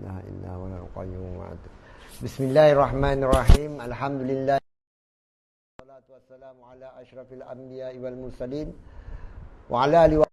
ilaha illa huwal qayyum. Bismillahirrahmanirrahim. Alhamdulillah. Wassalatu wassalamu ala asyrafil anbiya'i wal mursalin wa ala alihi wa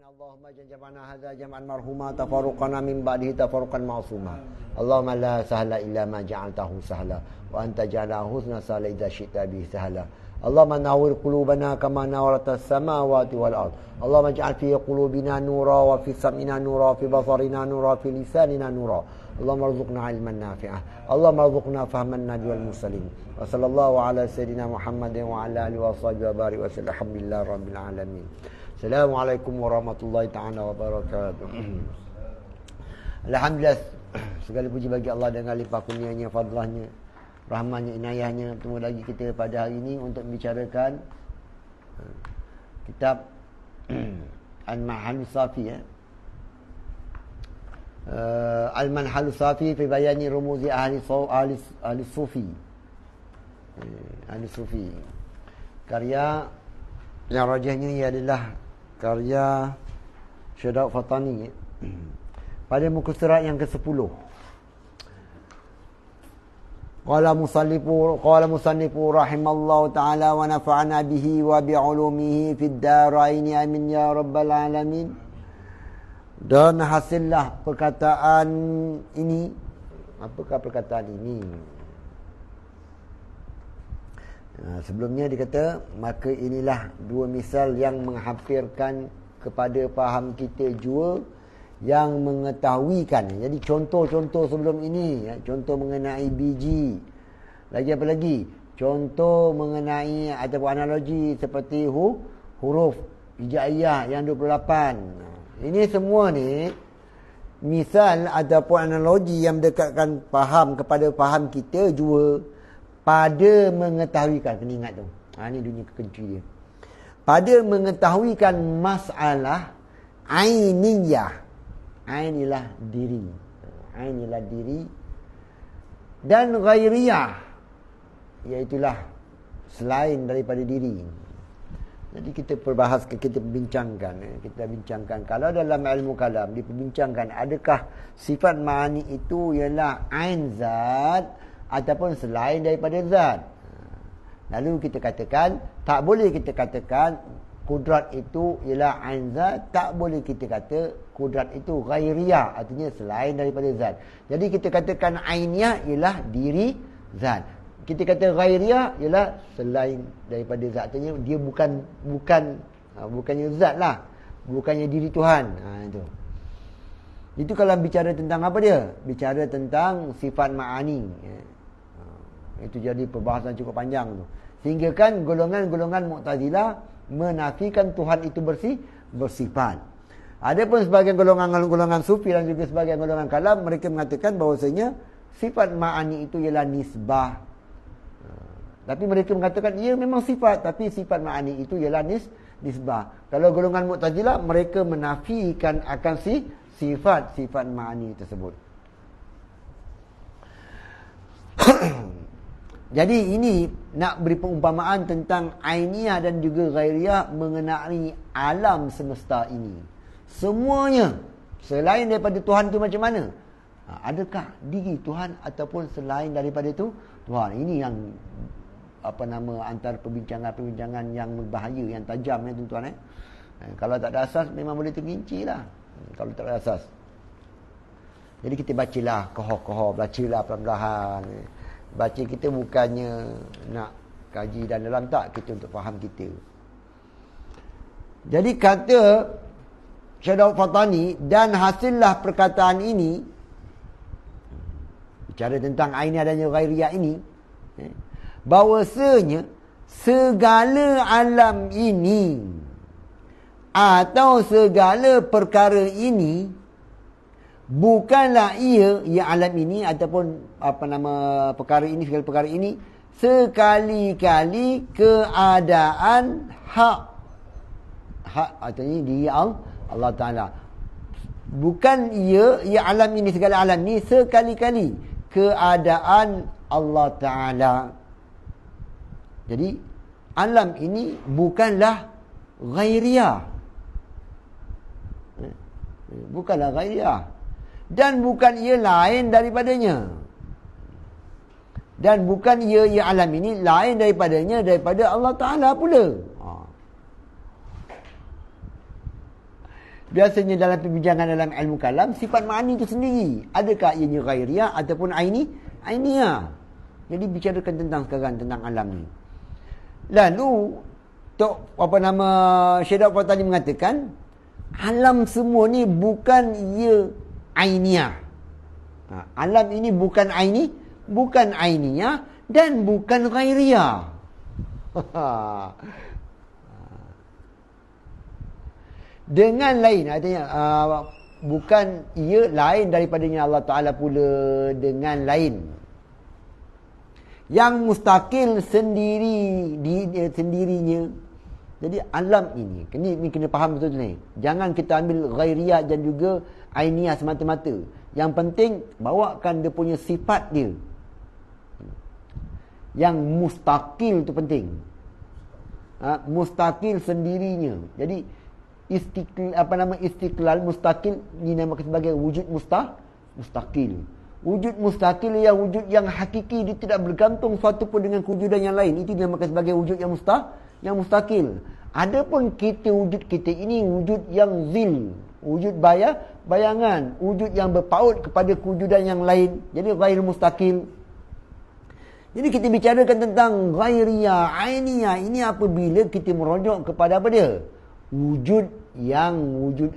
Allahumma jam'ana hadza jam'an marhuma tafarruqana min ba'dihi tafarruqan ma'suma. Allahumma la sahla illa ma ja'altahu sahla wa anta ja'alahu husna sahla idza syi'ta bihi sahla. Allahumma nawwir qulubana kama nawwaratas samawati wal ard. Allahumma ij'al fi qulubina nura wa fi sam'ina nura wa fi basarina nura wa fi lisanina nura. Allahumma arzuqna ilman nafi'ah. Allahumma arzuqna fahman nabi wal mursalin. Wa sallallahu ala sayyidina Muhammadin wa ala alihi wa sahbihi wa barik wa sallam. Alhamdulillah rabbil alamin. Assalamualaikum warahmatullahi ta'ala wabarakatuh. Alhamdulillah, segala puji bagi Allah dengan limpah kurnianya, fadlahnya, rahmannya, inayahnya. Bertemu lagi kita pada hari ini untuk membicarakan kitab Al-Manhalus Safi, Al-Manhalus Safi fi bayani rumuzi ahli sufi. Ahli sufi. Karya yang rajahnya ia adalah karya Syekh Daud Fatani pada muka surat yang ke-10. Qala musannifu rahimallahu ta'ala wa nafa'ana bihi wa bi'ulumihi fid darain amin ya rabbal alamin. Dan hasillah perkataan ini. Apakah perkataan ini? Sebelumnya dia kata, maka inilah dua misal yang menghampirkan kepada faham kita jua yang mengetahuikan. Jadi contoh-contoh sebelum ini, contoh mengenai biji. Lagi apa lagi? Contoh mengenai ataupun analogi seperti huruf hijaiyah yang 28. Ini semua ni misal ataupun analogi yang mendekatkan faham kepada faham kita jua pada mengetahuikan. Kena ingat tu. Ini dunia kekenci dia. Pada mengetahuikan masalah ainiyah. Ain ialah diri. Ain ialah diri. Dan ghairiyah, iaitulah selain daripada diri. Jadi kita perbahas, kita bincangkan. Kita bincangkan. Kalau dalam ilmu kalam diperbincangkan, adakah sifat ma'ani itu ialah ain zat ataupun selain daripada zat. Lalu kita katakan, tak boleh kita katakan kudrat itu ialah ain zat, tak boleh kita kata kudrat itu ghairiyah, artinya selain daripada zat. Jadi kita katakan ainiyah ialah diri zat. Kita kata ghairiyah ialah selain daripada zat, artinya dia bukannya zat lah, bukannya diri Tuhan. Itu kalau bicara tentang apa dia? Bicara tentang sifat ma'ani. Itu jadi perbahasan cukup panjang tu. Sehingga kan golongan-golongan Mu'tazilah menafikan Tuhan itu bersifat. Adapun sebagian golongan-golongan sufi dan juga sebagian golongan kalam, mereka mengatakan bahawasanya sifat ma'ani itu ialah nisbah. Tapi mereka mengatakan ia memang sifat, tapi sifat ma'ani itu ialah nisbah. Kalau golongan Mu'tazilah, mereka menafikan akan sifat ma'ani tersebut. Jadi ini nak beri perumpamaan tentang ainiyah dan juga ghairiyah mengenai alam semesta ini. Semuanya selain daripada Tuhan itu macam mana? Adakah diri Tuhan ataupun selain daripada itu Tuhan? Ini yang antara perbincangan-perbincangan yang berbahaya, yang tajam tuan-tuan. Kalau tak ada asas memang boleh terginci lah. Kalau tak ada asas. Jadi kita bacalah kohoh-kohoh, bacalah perlahan-lahan. Baca kita bukannya nak kaji dan dalam, tak, kita untuk faham kita. Jadi kata Syekh Daud Fatani, dan hasillah perkataan ini, bicara tentang ainiyah dan ghairiyah ini, bahawasanya segala alam ini atau segala perkara ini bukanlah ia alam ini ataupun perkara ini, segala perkara ini sekali-kali keadaan hak artinya diri Allah Ta'ala. Bukan ia alam ini, segala alam ini sekali-kali keadaan Allah Ta'ala. Jadi alam ini bukanlah ghairiyah. Bukanlah ghairiyah. dan bukan ia lain daripadanya. Dan bukan ia alam ini lain daripadanya, daripada Allah Ta'ala pula. Biasanya dalam perbincangan dalam ilmu kalam, sifat ma'ani itu sendiri, adakah ianya ghairiyah ataupun ainiyah. Jadi bicarakan tentang sekarang tentang alam ni. Lalu Syekh Dr. tadi mengatakan alam semua ni bukan ia ainiyah. Alam ini bukan ainiyah dan bukan ghairiyah. Dengan lain, artinya bukan ia lain daripadanya Allah Ta'ala pula, dengan lain yang mustakil sendirinya. Jadi alam ini kena faham betul ni. Jangan kita ambil ghairiyah dan juga ainiyah semata-mata. Yang penting bawakan dia punya sifat dia. Yang mustakil tu penting. Mustakil sendirinya. Jadi istiqlal mustakil dinamakan sebagai wujud mustakil. Wujud mustakil yang wujud yang hakiki, dia tidak bergantung suatu pun dengan kewujudan yang lain. Itu dinamakan sebagai wujud yang mustakil. Adapun wujud kita ini wujud yang zil, wujud bayangan, wujud yang berpaut kepada kewujudan yang lain. Jadi ghair mustakil. Jadi kita bicarakan tentang ghairiyah, ainiyah ini apabila kita merujuk kepada apa dia? Wujud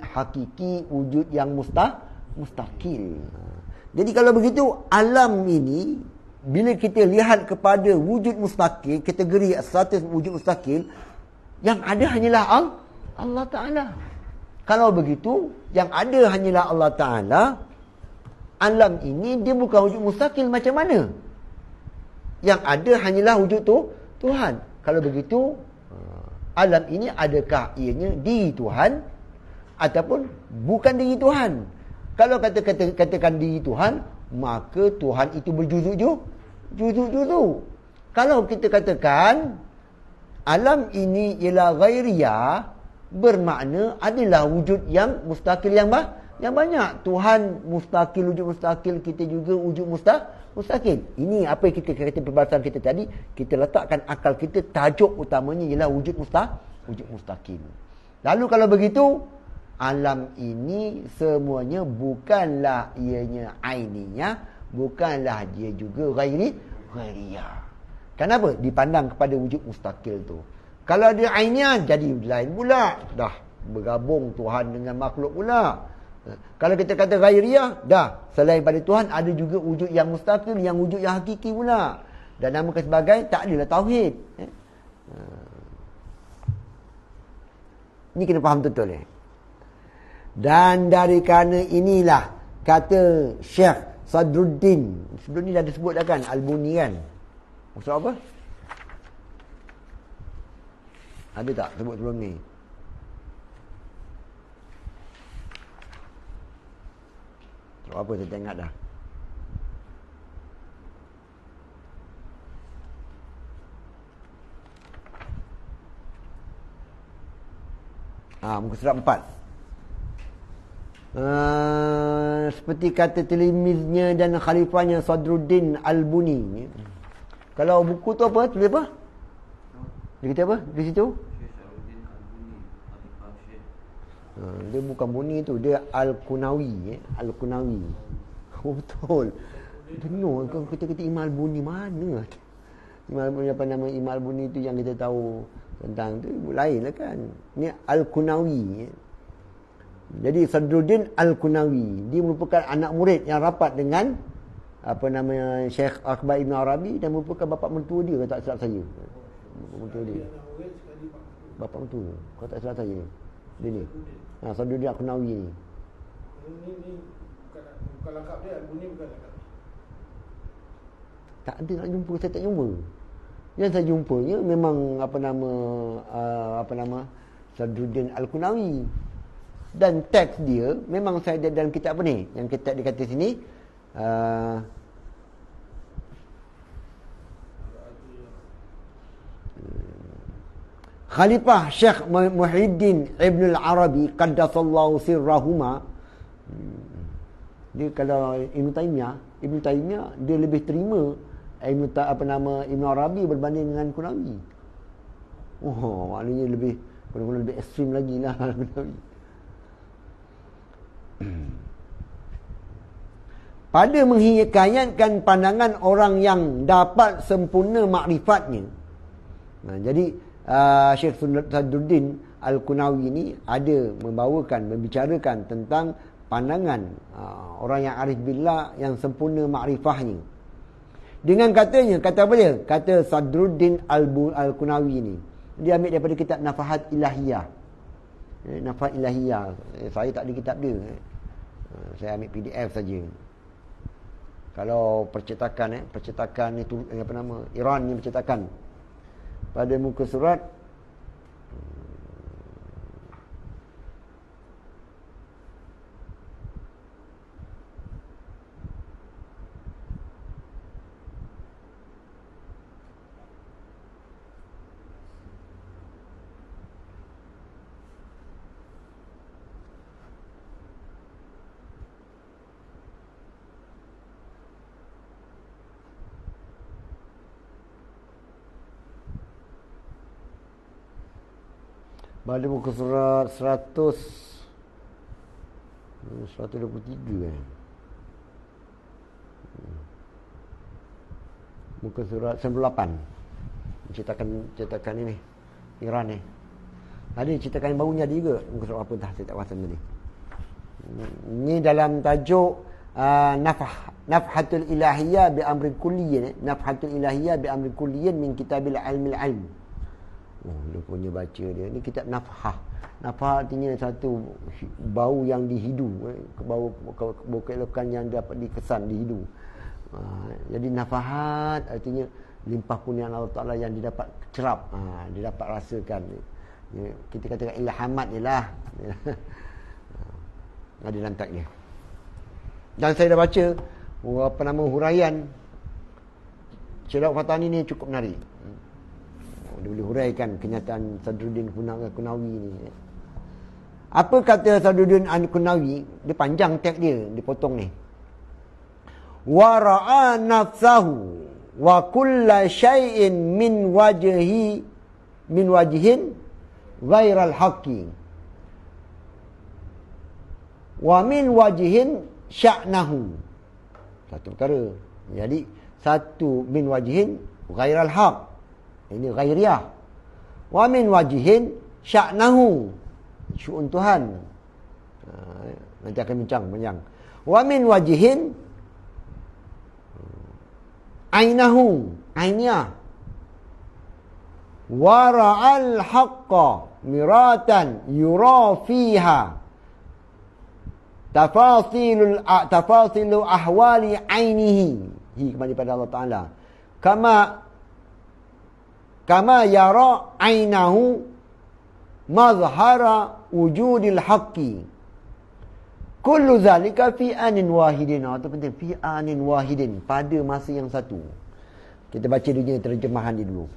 hakiki, wujud yang mustakil. Jadi kalau begitu, alam ini bila kita lihat kepada wujud mustakil, kategori status wujud mustakil, yang ada hanyalah Allah Ta'ala. Kalau begitu, yang ada hanyalah Allah Ta'ala, alam ini dia bukan wujud mustakil macam mana? Yang ada hanyalah wujud Tuhan. Kalau begitu, alam ini adakah ianya diri Tuhan ataupun bukan diri Tuhan? Kalau katakan diri Tuhan, maka Tuhan itu berjuzuk-juzuk. Kalau kita katakan alam ini ialah ghairiyah, bermakna adalah wujud yang mustakil yang banyak. Tuhan mustakil, wujud mustakil, kita juga wujud mustakil. Ini apa yang kita kata perbahasan kita tadi, kita letakkan akal kita, tajuk utamanya ialah wujud mustakil. Lalu kalau begitu, alam ini semuanya bukanlah ianya ainiyah, bukanlah dia juga ghairiyah. Kenapa? Dipandang kepada wujud mustakil tu. Kalau dia ainiyah, jadi lain pula. Dah bergabung Tuhan dengan makhluk pula. Kalau kita kata ghairiyah, dah selain pada Tuhan ada juga wujud yang mustakil, yang wujud yang hakiki pula. Dan namakan sebagai tak adalah tauhid. Ini kena faham betul. Dan dari kerana inilah kata Syekh Sadruddin, sebelum ni dah disebut dah kan, Al-Buni kan. Maksud apa? Ada tak sebut sebelum ni? Sebab apa saya tak ingat dah. Muka surat 4. Seperti kata telimiznya dan khalifahnya Sadruddin Al-Buni. Kalau buku tu apa? Tulis apa? Dia kata apa? Di situ? Dia bukan Buni tu, dia Al-Qunawi. Al-Qunawi. Oh, betul. Dengar kita kata Imam Al-Buni mana? Apa nama Imam Al-Buni tu yang kita tahu tentang tu lain lah kan. Ni Al-Qunawi. Jadi Sadruddin Al-Qunawi, dia merupakan anak murid yang rapat dengan apa nama Syekh Akbar Ibn Arabi dan merupakan bapa mentua dia, kalau tak silap saya. Bapa mentua dia. Bapa mentua, kalau tak silap saya. Dia ni. Sadruddin Al-Qunawi ni. Ini bukan lengkap dia, Al-Buni bukan lengkap. Tak ada nak jumpa, saya tak jumpa. Yang saya jumpanya memang apa nama Sadruddin Al-Qunawi. Dan teks dia memang saya ada dalam kitab apa ni? Yang kitab dia kata sini Khalifah Syekh Muhyiddin Ibn Al-Arabi qaddasallahu sirrahuma. Dia kalau Ibn Taymiyah dia lebih terima Ibn Arabi berbanding dengan Qunawi. Oh, maknanya lebih lebih ekstrim lagi lah Qunawi. Pada menghikayatkan pandangan orang yang dapat sempurna makrifatnya. Jadi Syekh Sadruddin Al-Qunawi ini ada membicarakan tentang pandangan orang yang arif billah yang sempurna makrifahnya. Dengan katanya, kata apa dia? Kata Sadruddin Al-Qunawi ini. Dia ambil daripada kitab Nafahat Ilahiyah. Nafahat Ilahiyah. Saya tak ada kitab dia. Saya ambil PDF saja. Kalau percetakan itu Iran yang percetakan pada muka surat pada muka surat 123 kan. Muka surat 98. Cetakan ini Iran ni. Ada cetakan barunya ada juga. Muka surat apa dah saya tak pasti tadi. Ini dalam tajuk Nafhatul Ilahiyah bi amrin kulliyyin. Nafhatul Ilahiyah bi amrin kulliyyin min kitabil ilmil ilm. Oh, dia punya baca dia. Ni kitab Nafhah. Nafhah artinya satu bau yang di hidu, bau keelokan yang dapat dikesan di hidu. Jadi nafahat artinya limpah kurniaan Allah Taala yang didapat cerap, dia dapat rasakan. Kita katakan ilhamat ni lah. Ada lantaknya. Dan saya dah baca huraian Syekh Fatani ni cukup menarik. Dia boleh huraikan kenyataan Sadruddin Qunawi ni. Apa kata Sadruddin Qunawi? Dia panjang teks dia potong ni. Wa ra'a nafsahu wa kulla syai'in min wajhin ghairal haqqi wa min wajhin sya'nahu. Satu perkara. Jadi satu min wajhin ghairal haqq. Ini ghairiyah. Wa min wajihin sya'nahu. Syu'un Tuhan. Nanti akan bincang panjang. Wa min wajihin ainahu. Ainiyah. Wa ra'al haqqa miratan yura fiha tafasilu ahwali ainihi. Kembali pada Allah Ta'ala. Kama yara ainahu mazhara wujudil haqqi. Kullu zalika fi anin wahidin. Itu penting, fi anin wahidin, pada masa yang satu. Kita baca dulu terjemahan dia dulu.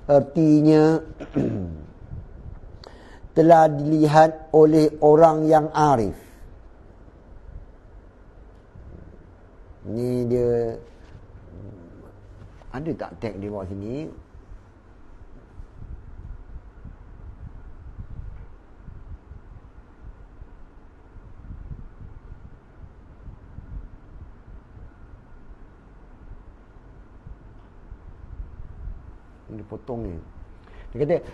Artinya telah dilihat oleh orang yang arif. Ni dia ada tak tag di bawah sini? Dipotong ni. Dia kata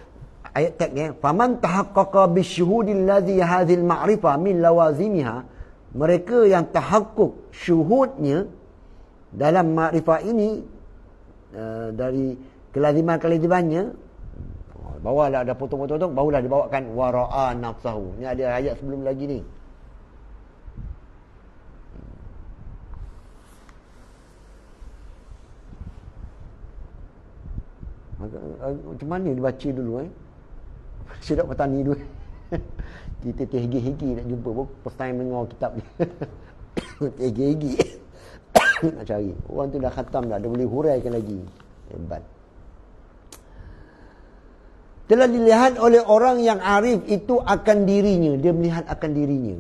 ayat tag ni, faman tahaqqaqa bisyuhudil ladzi hadhil ma'rifah min lawazimiha, mereka yang tahakkuk syuhudnya dalam makrifah ini dari kelaziman-kelazimannya, bawalah ada potong-potong, barulah dibawakan wara'a nafsahu. Ni ada ayat sebelum lagi ni. Macam mana dibaca dulu Syekh Fatani dulu. Kita terhegi-hegi nak jumpa pun first time dengar kitab ni. Terhegi-hegi nak cari. Orang tu dah khatam dah, dia boleh huraikan lagi. Hebat. Telah dilihat oleh orang yang arif itu akan dirinya. Dia melihat akan dirinya.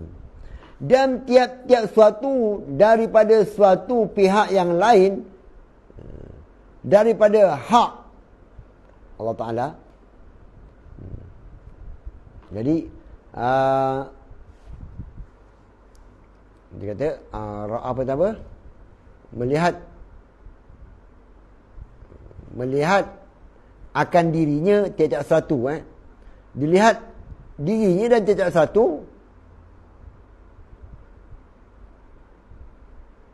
Dan tiap-tiap suatu daripada suatu pihak yang lain, daripada hak Allah Ta'ala. Jadi dia kata apa nama? Melihat akan dirinya tiap-tiap satu, dilihat dirinya dan tiap-tiap satu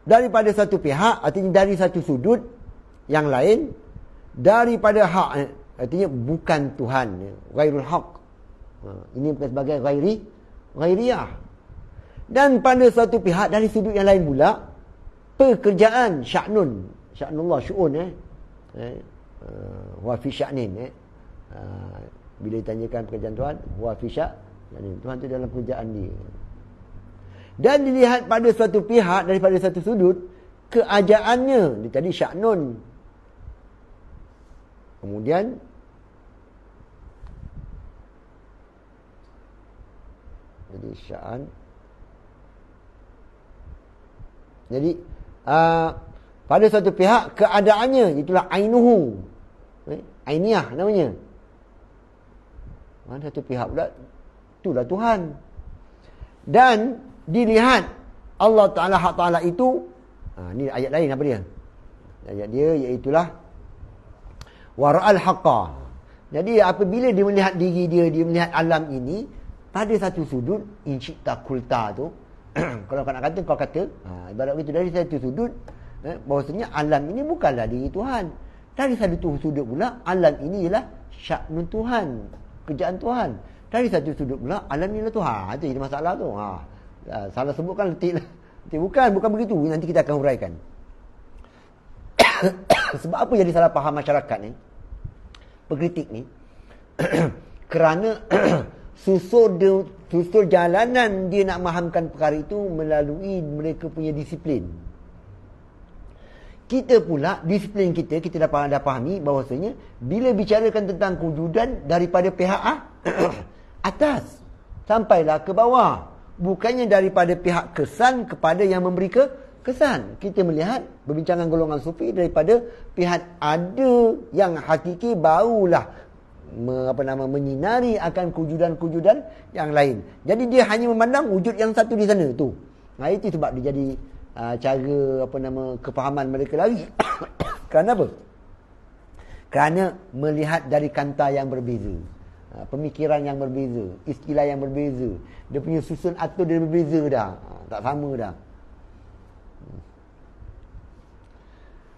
daripada satu pihak, artinya dari satu sudut yang lain, daripada hak, artinya bukan Tuhan, ghairul haq. Ini bukan sebagai ghairiyah. Dan pada satu pihak dari sudut yang lain pula, pekerjaan sya'nullah, syu'un wa fi sya'nin, bila ditanyakan pekerjaan Tuhan, wa fi sya'nin, Tuhan tu dalam pekerjaan dia. Dan dilihat pada suatu pihak daripada satu sudut, keajaannya. Dia tadi sya'nun, kemudian jadi sya'an. Jadi pada suatu pihak keadaannya, itulah ainuhu, ainiyah namanya. Mana satu pihak pula, itulah Tuhan. Dan dilihat Allah Ta'ala, hak Ta'ala itu, ni ayat lain apa dia? Ayat dia iaitulah wara'al haqqa. Jadi apabila dia melihat diri dia melihat alam ini pada satu sudut, insyikta kulta tu, kalau kau nak kata, kau kata, ibarat itu dari satu sudut, bahawasanya alam ini bukanlah diri Tuhan. Dari satu sudut pula, alam ini ialah sya'nun Tuhan, kerjaan Tuhan. Dari satu sudut pula, alam ini ialah Tuhan. Itu jadi masalah tu. Salah sebutkan letik bukan begitu. Nanti kita akan huraikan. Sebab apa jadi salah faham masyarakat ni, pengkritik ni? Kerana susur jalanan dia nak mahamkan perkara itu melalui mereka punya disiplin. Kita pula, disiplin kita dah fahami bahawasanya bila bicarakan tentang kewujudan daripada pihak atas sampailah ke bawah, bukannya daripada pihak kesan kepada yang memberi kesan. Kita melihat perbincangan golongan sufi daripada pihak ada yang hakiki, barulah menyinari akan kewujudan-kewujudan yang lain. Jadi dia hanya memandang wujud yang satu di sana tu. Itu sebab dia jadi cara kefahaman mereka lagi. Kerana apa? Kerana melihat dari kanta yang berbeza, pemikiran yang berbeza, istilah yang berbeza, dia punya susun atur dia berbeza dah, tak sama dah.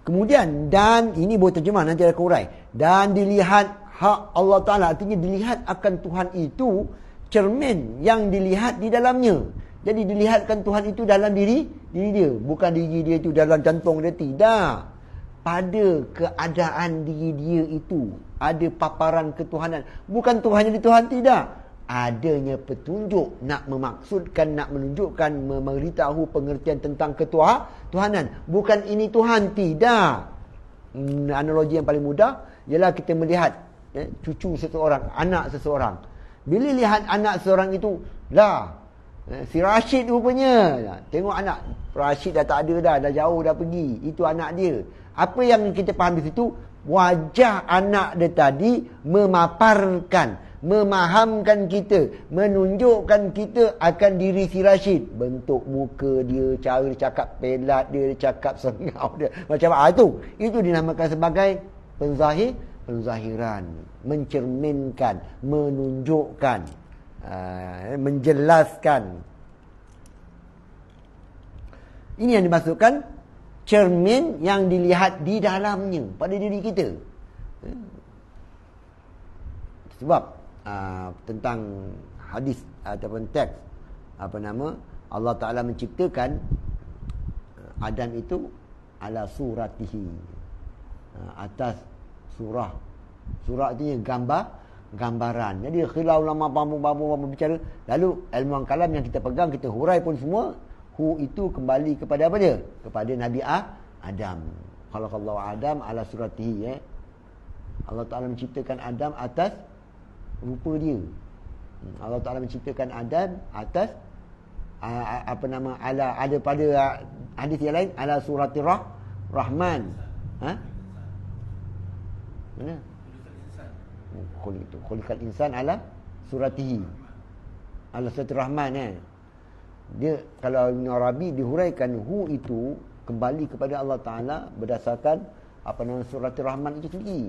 Kemudian, dan ini boleh terjemah, nanti ada urai. Dan dilihat hak Allah Ta'ala, artinya dilihat akan Tuhan itu cermin yang dilihat di dalamnya. Jadi dilihatkan Tuhan itu dalam diri dia, bukan diri dia itu dalam jantung dia, tidak. Pada keadaan diri dia itu ada paparan ketuhanan. Bukan Tuhan jadi Tuhan, tidak. Adanya petunjuk nak memaksudkan, nak menunjukkan, memberitahu pengertian tentang ketuhanan. Bukan ini Tuhan, tidak. Analogi yang paling mudah ialah kita melihat cucu seseorang, anak seseorang. Bila lihat anak seseorang itu, si Rashid rupanya, tengok anak Rashid dah tak ada dah jauh dah pergi, itu anak dia. Apa yang kita faham di situ, wajah anak dia tadi memaparkan, memahamkan kita, menunjukkan kita akan diri si Rashid. Bentuk muka dia, cara dia cakap pelat dia cakap sengau dia, macam itu dinamakan sebagai penzahiran, mencerminkan, menunjukkan, menjelaskan. Ini yang dimaksudkan cermin yang dilihat di dalamnya pada diri kita. Sebab tentang hadis ataupun teks Allah Ta'ala menciptakan Adam itu ala suratihi, atas surah itu gambaran. Jadi khilaf ulama bambu bicara, lalu ilmu kalam yang kita pegang, kita hurai pun semua, itu kembali kepada apa dia? Kepada Nabi Adam. Khalaqallahu Adam ala suratihi. Allah Ta'ala menciptakan Adam atas rupa dia. Allah Ta'ala menciptakan Adam apa nama, ada pada hadis yang lain ala suratir rahman. Mana? Khuliqal insan ala suratihi. Ala suratir rahman. Dia kalau Ibn Arabi dihuraikan hu itu kembali kepada Allah Taala berdasarkan apa nama suratir rahman itu sendiri.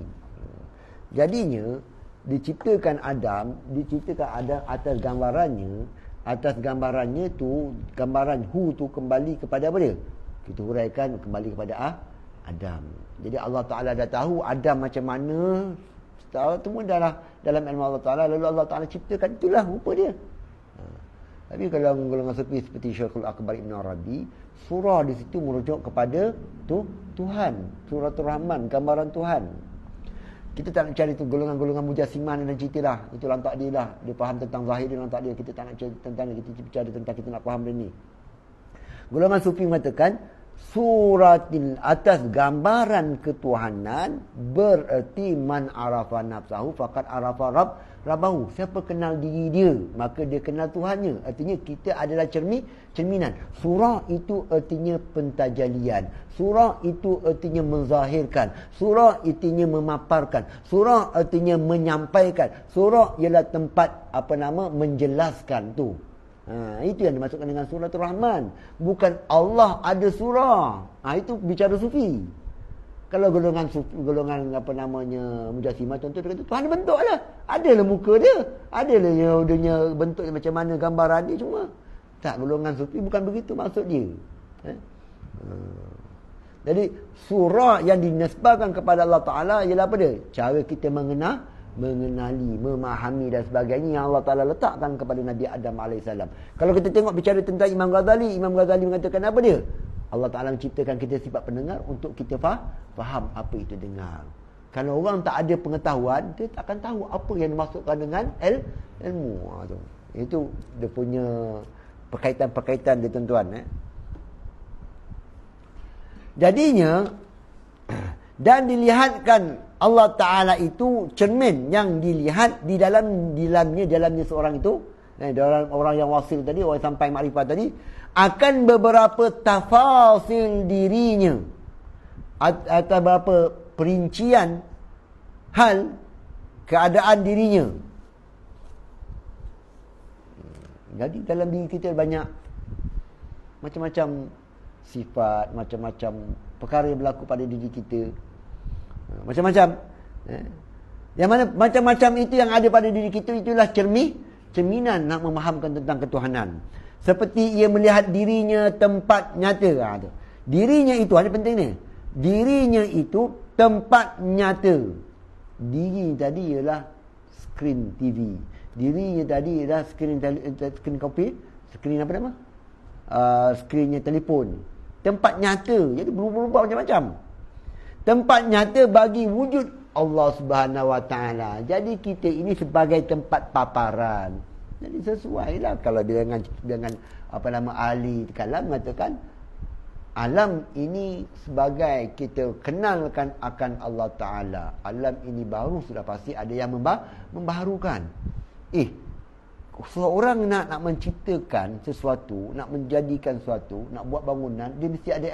Jadinya diciptakan Adam atas gambarannya tu, gambaran hu tu kembali kepada apa dia? Kita huraikan kembali kepada Adam. Jadi Allah Taala dah tahu Adam macam mana, semua dah dalam ilmu Allah Taala, lalu Allah Taala ciptakan itulah rupa dia. Tapi kalau golongan sufi seperti Syekhul Akbar Ibn Arabi, surah di situ merujuk kepada Tuhan, Suratul Rahman, gambaran Tuhan. Kita tak nak cari tu golongan-golongan mujassimah dan cerita lah. Itu lantak dia lah. Dia faham tentang zahir, dia lantak dia. Kita tak nak cari tentang dia. Kita bicara tentang kita nak faham dia ni. Golongan sufi mengatakan suratil atas gambaran ketuhanan bererti man arafa nafsahu faqad arafa rabbahu. Siapa kenal diri dia, maka dia kenal Tuhannya. Artinya kita adalah cerminan. Surah itu artinya pentajalian. Surah itu artinya menzahirkan. Surah artinya memaparkan. Surah artinya menyampaikan. Surah ialah tempat menjelaskan tu. Itu yang dimasukkan dengan suratul Rahman. Bukan Allah ada surah. Itu bicara sufi. Kalau golongan mujassimah, contoh dia kata Tuhan ada bentuk lah. Adalah muka dia. Adalah dia bentuk macam mana gambaran dia, cuma tak, golongan sufi bukan begitu maksud dia. Jadi surah yang dinisbahkan kepada Allah Ta'ala ialah apa dia? Cara kita mengenali, memahami dan sebagainya yang Allah Ta'ala letakkan kepada Nabi Adam AS. Kalau kita tengok bicara tentang Imam Ghazali mengatakan apa dia? Allah Ta'ala menciptakan kita sifat pendengar untuk kita faham apa itu dengar. Kalau orang tak ada pengetahuan, dia tak akan tahu apa yang dimaksudkan dengan ilmu. Itu dia punya perkaitan dia, tuan-tuan. Jadinya, dan dilihatkan Allah Ta'ala itu cermin yang dilihat di dalamnya seorang itu, dalam orang yang wasil tadi, orang yang sampai makrifat tadi, akan beberapa tafasil dirinya atau beberapa perincian hal keadaan dirinya. Jadi dalam diri kita banyak macam-macam sifat, macam-macam perkara yang berlaku pada diri kita, macam-macam. Yang mana macam-macam itu yang ada pada diri kita, itulah cerminan nak memahamkan tentang ketuhanan. Seperti ia melihat dirinya tempat nyata. Dirinya itu, ada penting ni. Dirinya itu tempat nyata. Diri tadi ialah skrin TV. Dirinya tadi ialah skrin komputer. Skrin apa nama? Skrinnya telefon. Tempat nyata. Jadi berubah-ubah macam-macam. Tempat nyata bagi wujud Allah Subhanahu Wa Taala. Jadi kita ini sebagai tempat paparan. Jadi sesuailah kalau dengan ahli kalam mengatakan alam ini sebagai kita kenalkan akan Allah Ta'ala. Alam ini baru, sudah pasti ada yang membaharukan. Seorang nak menciptakan sesuatu, nak menjadikan sesuatu, nak buat bangunan, dia mesti ada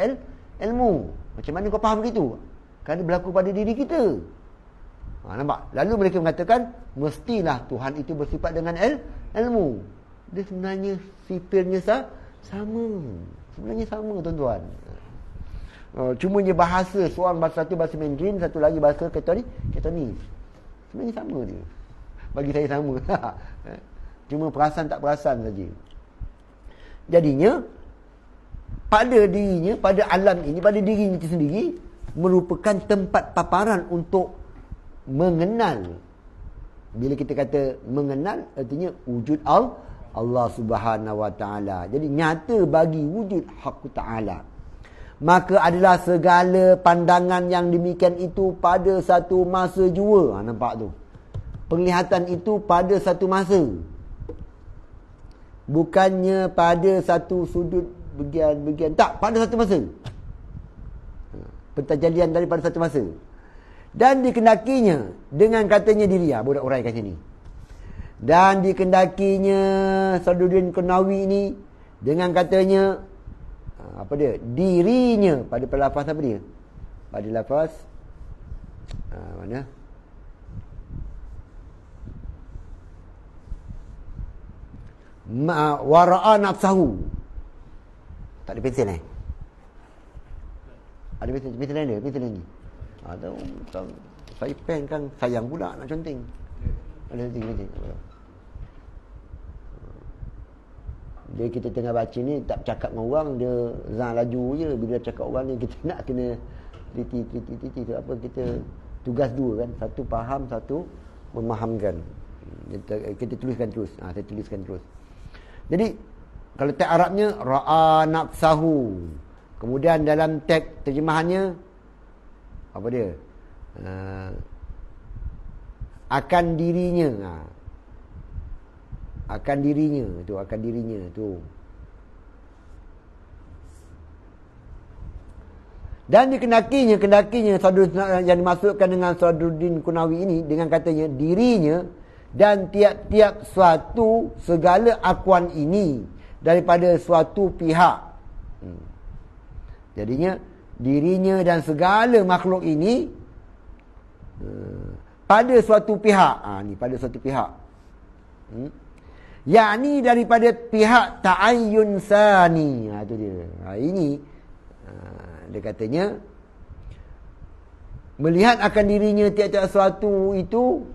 ilmu. Macam mana kau faham begitu? Kerana berlaku pada diri kita. Nampak? Lalu mereka mengatakan mestilah Tuhan itu bersifat dengan ilmu. Dia sebenarnya sifirnya sama. Sebenarnya sama, tuan-tuan. Cuma dia bahasa, seorang bahasa satu bahasa Mandarin, satu lagi bahasa Cantonese. Sebenarnya sama dia. Bagi saya sama. Cuma perasan tak perasan saja. Jadinya pada dirinya, pada alam ini, pada diri itu sendiri merupakan tempat paparan untuk mengenal. Bila kita kata mengenal, artinya wujud Allah Subhanahu Wa Taala. Jadi nyata bagi wujud Hak Taala. Maka adalah segala pandangan yang demikian itu pada satu masa jua. Nampak tu? Penglihatan itu pada satu masa. Bukannya pada satu sudut bagian. Tak, pada satu masa. Pentajalian daripada satu masa. Dan dikendakinya dengan katanya diri. Budak uraikan sini. Dan dikendakinya Sadruddin Qunawi ini Dengan katanya apa dia? Dirinya. Pada lafaz apa dia? Pada lafaz mana? Wara'a nafsahu. Tak ada pensel Ada pensel lain dia? Pensel lain ni? Tahu. Saya pen kan sayang pula nak conteng. Ada penting. Dia kita tengah baca ni tak cakap dengan orang, dia zan laju je. Bila cakap orang ni kita nak kena teliti tu apa, kita tugas dua kan, satu faham, satu memahamkan. Kita tuliskan terus. Saya tuliskan terus. Jadi kalau teks Arabnya ra'a nafsahu. Kemudian dalam teks terjemahannya apa dia? Akan dirinya. Akan dirinya tu. Dan kendakinya yang dimasukkan dengan Sadruddin Qunawi ini dengan katanya dirinya dan tiap-tiap suatu segala akuan ini daripada suatu pihak. Jadinya dirinya dan segala makhluk ini pada suatu pihak. Ni pada suatu pihak. Yakni daripada pihak ta'ayyun sani. Itu dia. Ini dia katanya melihat akan dirinya tiap-tiap sesuatu itu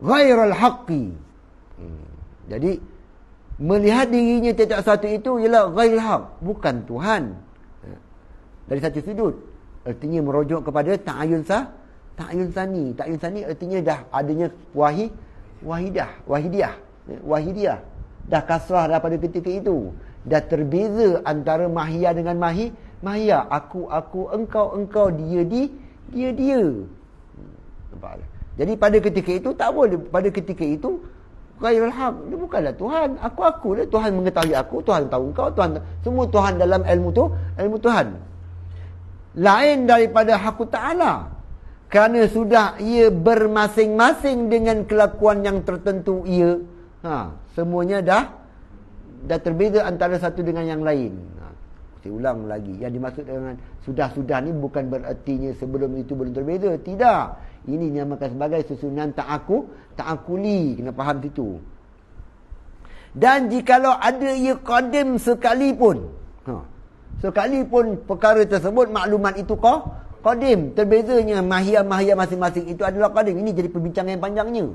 ghairal haqqi. Jadi melihat dirinya tiap-tiap sesuatu itu ialah ghairul haq, bukan Tuhan. Dari satu sudut artinya merujuk kepada ta'ayyun sani. Ta'ayyun sani artinya dah adanya wahidiyah. Dah kasrah dah pada ketika itu. Dah terbeza antara mahiyah dengan mahiyah. Aku, engkau, dia. Nampak tak? Jadi pada ketika itu tak boleh. Pada ketika itu ghairul haq, dia bukanlah Tuhan. Aku lah. Tuhan mengetahui aku, Tuhan tahu engkau, Tuhan semua Tuhan dalam ilmu Tuhan. Lain daripada hak Ta'ala. Kerana sudah ia bermasing-masing dengan kelakuan yang tertentu ia. Semuanya dah terbeza antara satu dengan yang lain. Saya ulang lagi. Yang dimaksud dengan sudah ni bukan berartinya sebelum itu belum terbeza. Tidak. Ini dinamakan sebagai susunan ta'akuli. Kena faham situ. Dan jikalau ada ia qadim sekalipun. Sekalipun perkara tersebut maklumat itu qadim. Terbezanya mahiyah masing-masing itu adalah qadim. Ini jadi perbincangan yang panjangnya.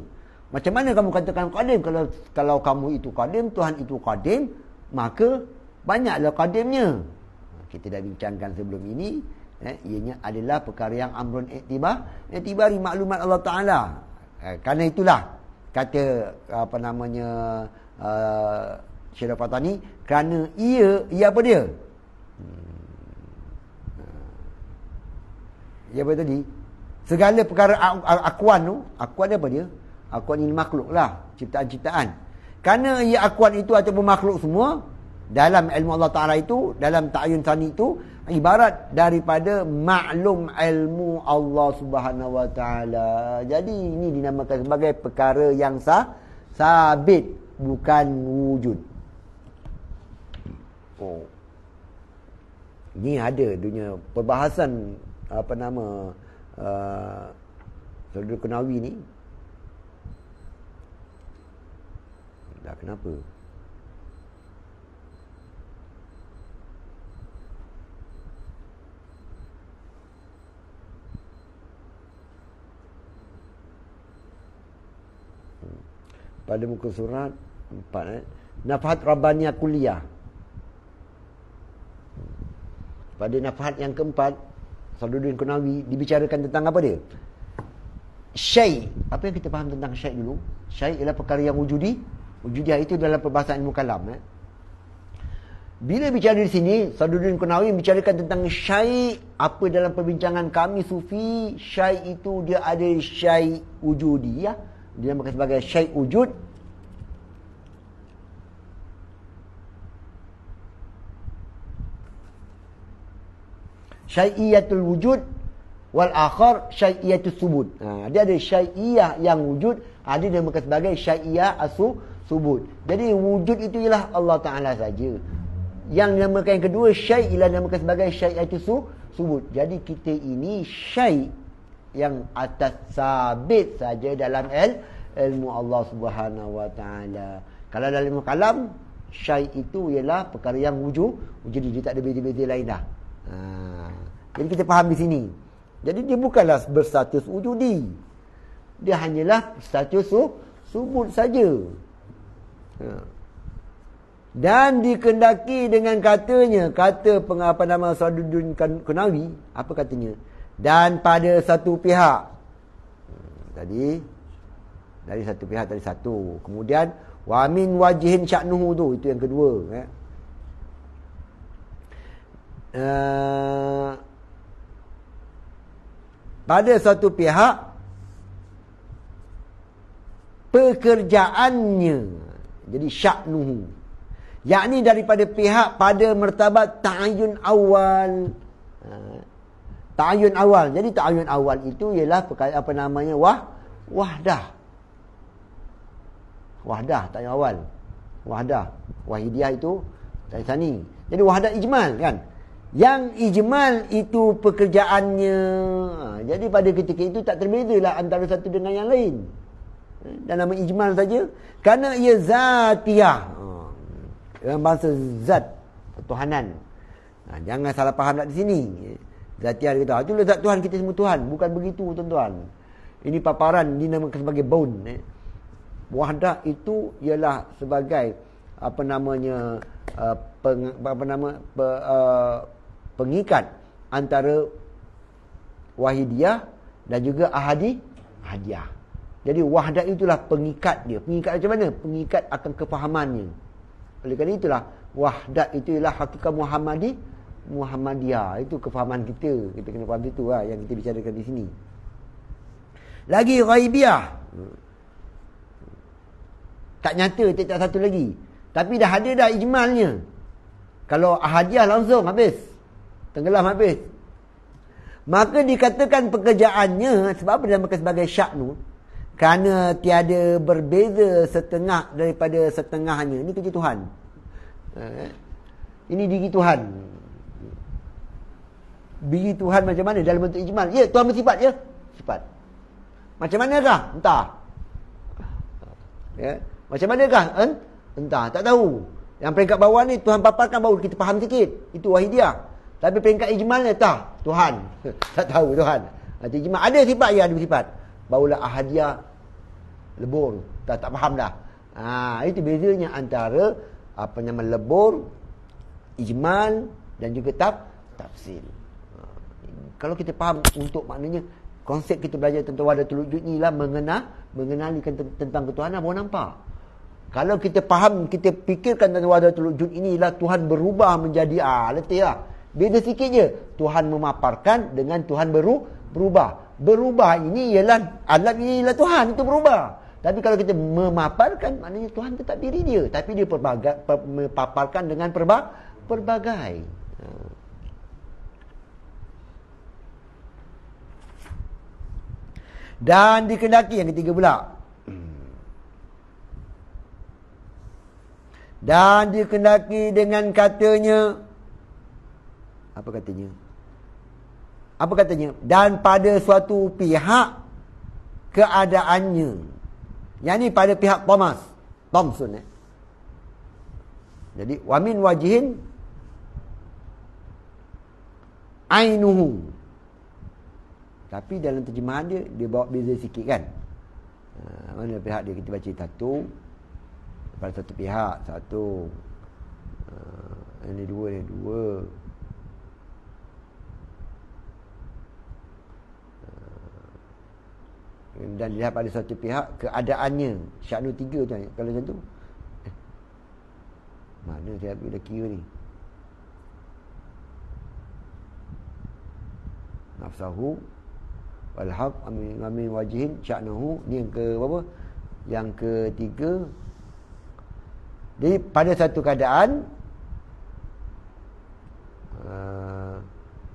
Macam mana kamu katakan qadim? Kalau kamu itu qadim, Tuhan itu qadim, maka banyaklah qadimnya. Kita dah bincangkan sebelum ini. Ianya adalah perkara yang amrun iktibari maklumat Allah Ta'ala. Kerana itulah kata Syekh Fatani, kerana ia apa dia? Ia apa tadi? Segala perkara akuan tu, akuan apa dia? Akuan ini makhluk lah, ciptaan-ciptaan. Kerana ia akuan itu ataupun makhluk semua, dalam ilmu Allah Ta'ala itu, dalam ta'ayun sani itu, ibarat daripada maklum ilmu Allah Subhanahu Wa Ta'ala. Jadi ini dinamakan sebagai perkara yang sabit, bukan wujud. Ini ada dunia perbahasan Sadruddin Qunawi ni. Dah kenapa? Pada muka surat 4 Nafhat Rabbaniyah Kulliyah. Pada nafhat yang keempat, Sadruddin Qunawi dibicarakan tentang apa dia? Syai'. Apa yang kita faham tentang syai' dulu? Syai' ialah perkara yang wujudiyah itu dalam perbahasan ilmu kalam. Bila bicara di sini, Sadruddin Qunawi bicarakan tentang syai'. Apa dalam perbincangan kami sufi, syai' itu dia ada syai' wujudiyah, dia dinamakan sebagai syai' wujud. Syai'iyatul wujud wal akhar syai'iyatus subut. Dia ada syai'iyah yang wujud, ada dinamakan sebagai syai'iyah subut. Jadi wujud itu ialah Allah Taala saja. Yang dinamakan yang kedua syai' ialah dinamakan sebagai syai'iyatus subut. Jadi kita ini syai' yang atas sabit saja dalam ilmu Allah Subhanahu wa taala. Kalau dalam ilmu kalam, syai' itu ialah perkara yang wujud, dia tak ada beza-beza lain dah. Jadi kita faham di sini. Jadi dia bukanlah berstatus wujudi. Dia hanyalah status subut saja. Dan dikendaki dengan katanya, kata apa nama Saduddin Kunawi, apa katanya? Dan pada satu pihak. Tadi dari satu pihak tadi satu. Kemudian wa min wajhin sya'nuhu tu, itu yang kedua, pada satu pihak pekerjaannya, jadi sya'nuhu, yakni daripada pihak pada martabat ta'ayyun awal. Ta'ayyun awal. Jadi ta'ayyun awal itu ialah apa namanya, wahdah. Wahdah, ta'ayyun awal. Wahdah. Wahidiyah itu dari sani. Jadi wahdah ijmal kan. Yang ijmal itu pekerjaannya. Jadi pada ketika itu tak terbezalah antara satu dengan yang lain. Dan nama ijmal saja. Kerana ia zatiyah. Dalam bahasa zat, ketuhanan. Jangan salah faham tak di sini. Zatiyah dia kata, itulah zat Tuhan, kita semua Tuhan. Bukan begitu tuan-tuan. Ini paparan dinamakan sebagai baun. Wahdah itu ialah sebagai apa namanya pengikat antara wahidiyah dan juga ahadiyah. Jadi wahdah itulah pengikat dia. Pengikat macam mana? Pengikat akan kefahamannya. Oleh kerana itulah wahdah itu ialah hakikat Muhammadiyah. Itu kefahaman kita. Kita kena faham itu yang kita bicarakan di sini. Lagi ghaibiyah. Tak nyata, tak satu lagi. Tapi dah ada dah ijmalnya. Kalau ahadiyah langsung habis. Tenggelam habis. Maka dikatakan pekerjaannya, sebab apa dinamakan sebagai sya'nu? Kerana tiada berbeza setengah daripada setengahnya. Ini kerja Tuhan. Ini diri Tuhan. Diri Tuhan macam mana dalam bentuk ijmal? Ya, Tuhan bersifat, ya. Sifat. Macam manakah? Entah. Ya. Macam manakah? Entah. Tak tahu. Yang peringkat bawah ni Tuhan paparkan baru kita faham sikit. Itu wahidiyah. Tapi peringkat ijmalnya tak. Tuhan. Tak tahu Tuhan. Ijmal ada sifat, ya ada sifat. Barulah ahadiyah lebur. Tak faham dah. Itu bezanya antara apa nama lebur, ijmal dan juga tafsil. Kalau kita faham untuk maknanya konsep kita belajar tentang wahdatul wujud ni lah mengenali tentang ketuhanan baru nampak. Kalau kita faham, kita fikirkan tentang wahdatul wujud inilah Tuhan berubah menjadi letih lah. Beza sikit je. Tuhan memaparkan dengan Tuhan berubah. Berubah ini ialah alam ini ialah Tuhan itu berubah. Tapi kalau kita memaparkan, maknanya Tuhan tetap diri dia, tapi dia memaparkan dengan pelbagai. Dan dikehendaki yang ketiga pula. Dan dikehendaki dengan katanya, apa katanya? Apa katanya? Dan pada suatu pihak keadaannya. Yang ni pada pihak Thomson. Jadi wamin wajihin ainuhu. Tapi dalam terjemahan dia bawa beza sikit kan. Mana pihak dia, kita baca satu. Pada satu pihak satu. Ini dua. Dan dilihat pada satu pihak keadaannya. Sya'nu 3 tu kalau macam tu. Mana saya dah kira ni? Nafsahu wal haq amin wajihin sya'nuhu. Ni yang ke berapa? Yang ketiga. Jadi pada satu keadaan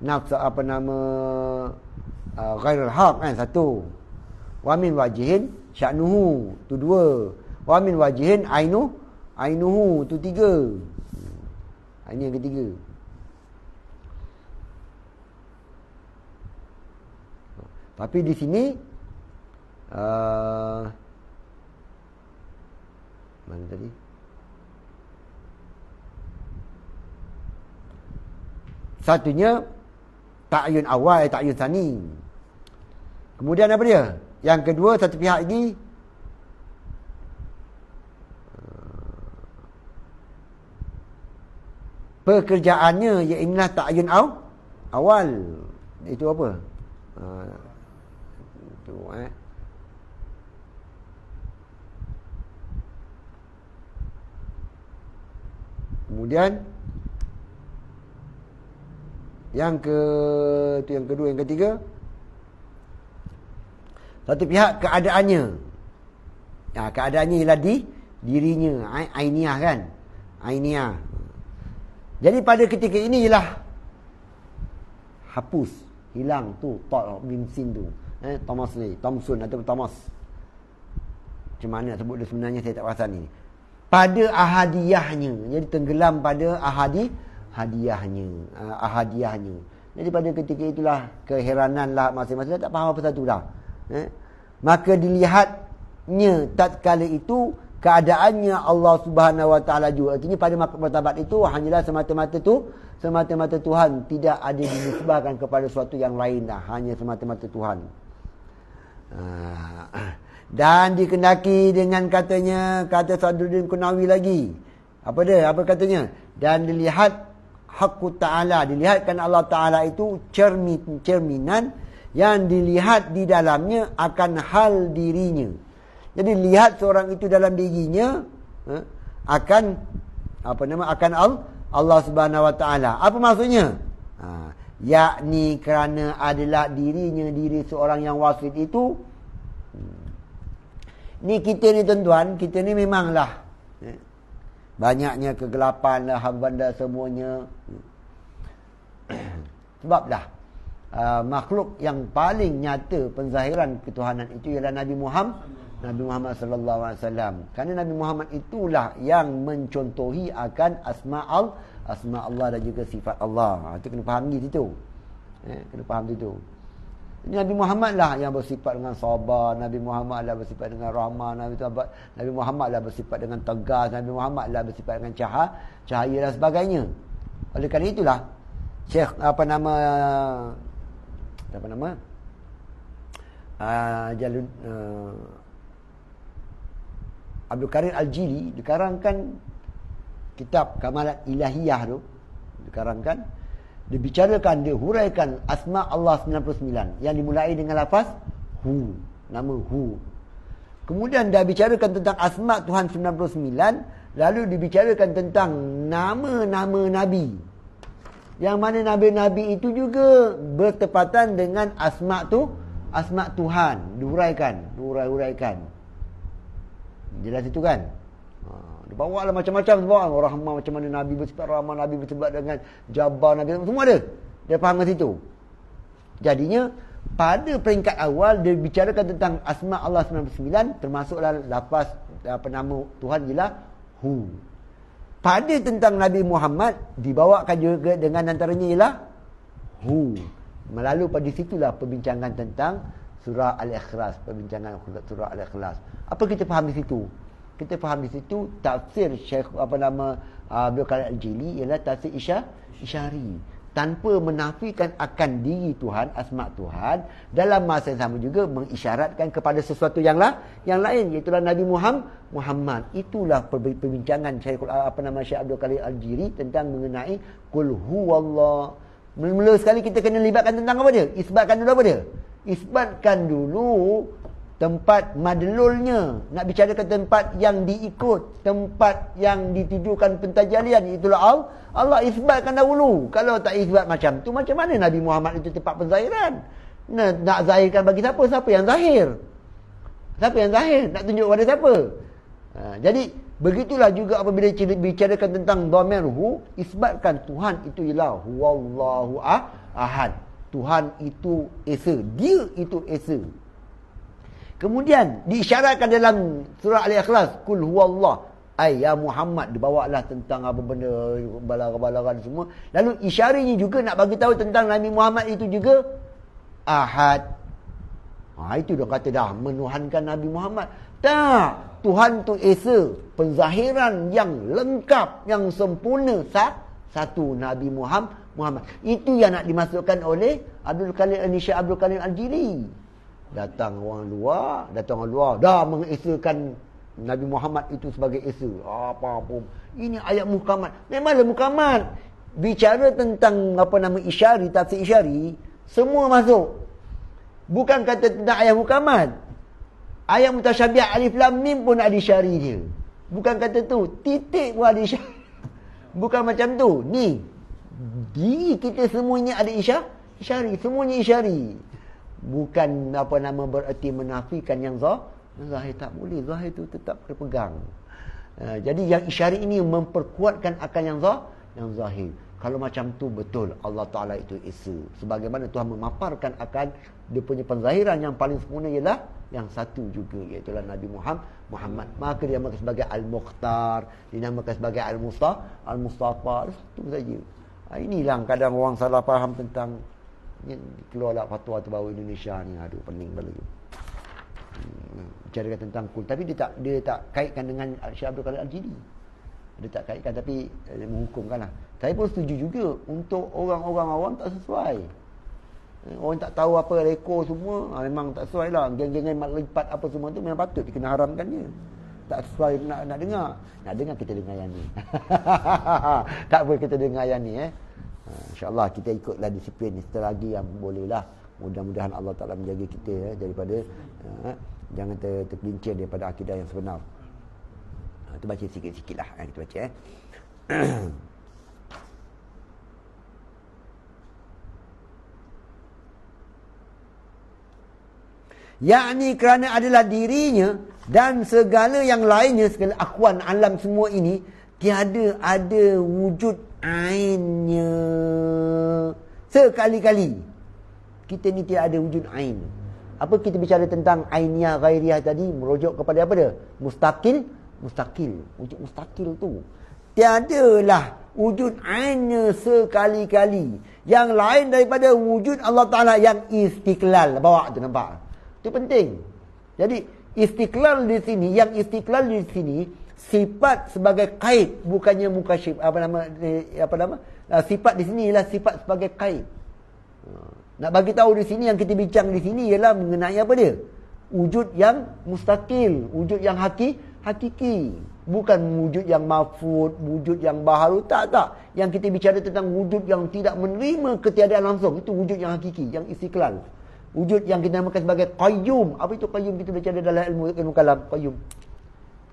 nafsa apa nama ghairul haq kan, satu. Wa min wajihin sya'nuhu, tu dua. Wa min wajihin ainuhu, tu tiga. Ini yang ketiga. Tapi di sini mana tadi? Satunya ta'yun awal, ta'yun tsani. Kemudian apa dia? Yang kedua, satu pihak ini pekerjaannya ialah ta'yun awal. Itu apa? Itu Kemudian yang kedua, yang ketiga, satu pihak keadaannya. Keadaannya ialah dirinya, ainiyah kan? Ainiyah. Jadi pada ketika ini ialah hapus, hilang tu ta mim sin tu. Thomson atau Thomas. Macam mana nak sebut dia sebenarnya saya tak perasan ni. Pada ahadiyahnya. Jadi tenggelam pada ahadiyahnya. Jadi pada ketika itulah keherananlah masing-masing tak faham apa satu dah. Maka dilihatnya tatkala itu keadaannya Allah Subhanahu Wa Taala juga. Artinya pada martabat itu hanyalah semata-mata Tuhan, tidak ada dinisbahkan kepada sesuatu yang lain dah, hanya semata-mata Tuhan. Dan dikendaki dengan kata Sadruddin Qunawi lagi. Apa katanya? Dan dilihat Haqqu Ta'ala, dilihatkan Allah Ta'ala itu cerminan yang dilihat di dalamnya akan hal dirinya. Jadi lihat seorang itu dalam dirinya akan akan Allah Subhanahu Wa Taala. Apa maksudnya? Yakni kerana adalah diri seorang yang wasit itu. Ni kita ni tuan-tuan, kita ni memanglah banyaknya kegelapan lah, benda semuanya. Sebablah makhluk yang paling nyata penzahiran ketuhanan itu ialah Nabi Muhammad sallallahu alaihi wasallam. Kerana Nabi Muhammad itulah yang mencontohi akan asma Allah dan juga sifat Allah. Itu kena faham di situ. Kena faham situ. Nabi Muhammad lah yang bersifat dengan sabar, Nabi Muhammad lah bersifat dengan rahmah, Nabi Muhammad lah bersifat dengan tegas, Nabi Muhammad lah bersifat dengan cahaya dan sebagainya. Oleh kerana itulah Syekh Abdul Karim Al-Jili dikarangkan kitab Kamalat Ilahiyah tu, dibicarakan, dihuraikan asma Allah 99 yang dimulai dengan lafaz Hu, nama Hu. Kemudian dah bicarakan tentang asma Tuhan 99, lalu dibicarakan tentang nama-nama Nabi. Yang mana Nabi-Nabi itu juga bertepatan dengan asma Tuhan, dihuraikan. Jelas itu kan? Dia bawa lah macam-macam sebab rahmah macam mana Nabi bersifat rahmah, Nabi bersifat dengan jabar, Nabi semua ada. Dia faham ke situ. Jadinya pada peringkat awal dia bicarakan tentang asma Allah 99, termasuklah lafaz nama Tuhan ialah Hu. Pada tentang Nabi Muhammad dibawakan juga dengan antaranya ialah Hu. Melalui pada situlah perbincangan tentang surah Al-Ikhlas, surah Al-Ikhlas. Apa kita faham di situ? Kita faham di situ tafsir Syekh Abdul Karim Al-Jili ialah tafsir isyari, tanpa menafikan akan diri Tuhan, asma Tuhan, dalam masa yang sama juga mengisyaratkan kepada sesuatu yang lain, iaitu Nabi Muhammad. Itulah perbincangan Syekh Abdul Karim Al-Jili tentang mengenai qul huwallah. Mula sekali kita kena libatkan tentang apa dia? Isbatkan dulu apa dia? Isbatkan dulu tempat madlulnya. Nak bicarakan tempat yang diikut, tempat yang ditujukan pentajalian, itulah Allah. Isbatkan dahulu. Kalau tak isbat macam tu, macam mana Nabi Muhammad itu tempat penzahiran? Nak zahirkan bagi siapa? Siapa yang zahir? Nak tunjuk pada siapa? Jadi begitulah juga apabila bicarakan tentang dhamirhu, isbatkan Tuhan itu ialah huwallahu ahad. Tuhan itu Esa. Dia itu Esa. Kemudian diisyaratkan dalam surah Al-Ikhlas, Qul huwallah, ya Muhammad, dibawalah tentang apa benda balaran semua. Lalu isyarahnya juga nak bagi tahu tentang Nabi Muhammad itu juga Ahad. Itu dah kata dah menuhankan Nabi Muhammad. Tak, Tuhan tu Esa, penzahiran yang lengkap, yang sempurna, satu Nabi Muhammad. Itu yang nak dimasukkan oleh Abdul Karim Al-Jili. Datang orang luar dah mengesakan Nabi Muhammad itu sebagai Esa. Apa-apa. Ini ayat muhkamat. Memanglah muhkamat. Bicara tentang isyari, tafsir isyari, semua masuk. Bukan kata tentang ayat muhkamat. Ayat mutasyabihat alif lam mim pun ada isyari dia. Bukan kata tu, titik pun ada isyari. Bukan macam tu. Ni, diri kita semuanya ada isyari. Semuanya isyari. Bukan bererti menafikan yang zahir. Tak boleh. Zahir tu tetap berpegang. Jadi yang isyari ini memperkuatkan akan yang zahir. Kalau macam tu betul Allah Ta'ala itu Esa. Sebagaimana Tuhan memaparkan akan dia punya penzahiran yang paling sempurna ialah yang satu juga, iaitulah Nabi Muhammad. Maka dia namakan sebagai Al-Mukhtar, dinamakan sebagai Al-Mustafa. Itu saja. Inilah kadang orang salah faham tentang keluarlah fatwa terbaru Indonesia ni. Aduh, pening balik. Bicara tentang kul, tapi dia tak kaitkan dengan Syekh Abdul Qadir Al-Jili. Dia tak kaitkan, tapi menghukumkanlah. Saya pun setuju juga untuk orang-orang awam tak sesuai. Orang tak tahu apa rekor semua, memang tak sesuai lah. Geng-geng mat lipat apa semua tu memang patut dikena haramkannya. Tak sesuai nak dengar. Nak dengar kita dengar yang ni. Tak boleh kita dengar yang ni InsyaAllah kita ikutlah disiplin ni selagi yang boleh lah. Mudah-mudahan Allah Ta'ala menjaga kita daripada jangan tergelincir daripada akidah yang sebenar. Kita baca sikit-sikit lah kita baca yakni kerana adalah dirinya dan segala yang lainnya, segala akhwan alam semua ini tiada ada wujud ainnya. Sekali-kali kita ni tiada ada wujud ain. Apa kita bicara tentang ainiyah ghairiyah tadi, merujuk kepada apa dia? Mustaqil. Wujud mustaqil tu tiadalah wujud ainnya sekali-kali yang lain daripada wujud Allah Ta'ala yang istiqlal. Bawa tu, nampak? Itu penting. Jadi istiqlal di sini, sifat sebagai kait, bukannya mukasyif. Sifat di sini ialah sifat sebagai kait. Nak bagi tahu di sini, yang kita bincang di sini ialah mengenai apa dia? Wujud yang mustaqil, wujud yang hakiki. Bukan wujud yang mafud, wujud yang baharu. Tak. Yang kita bicara tentang wujud yang tidak menerima ketiadaan langsung, itu wujud yang hakiki, yang istiqlal. Wujud yang kita namakan sebagai qayyum. Apa itu qayyum? Kita bicara dalam ilmu kalam. Qayyum,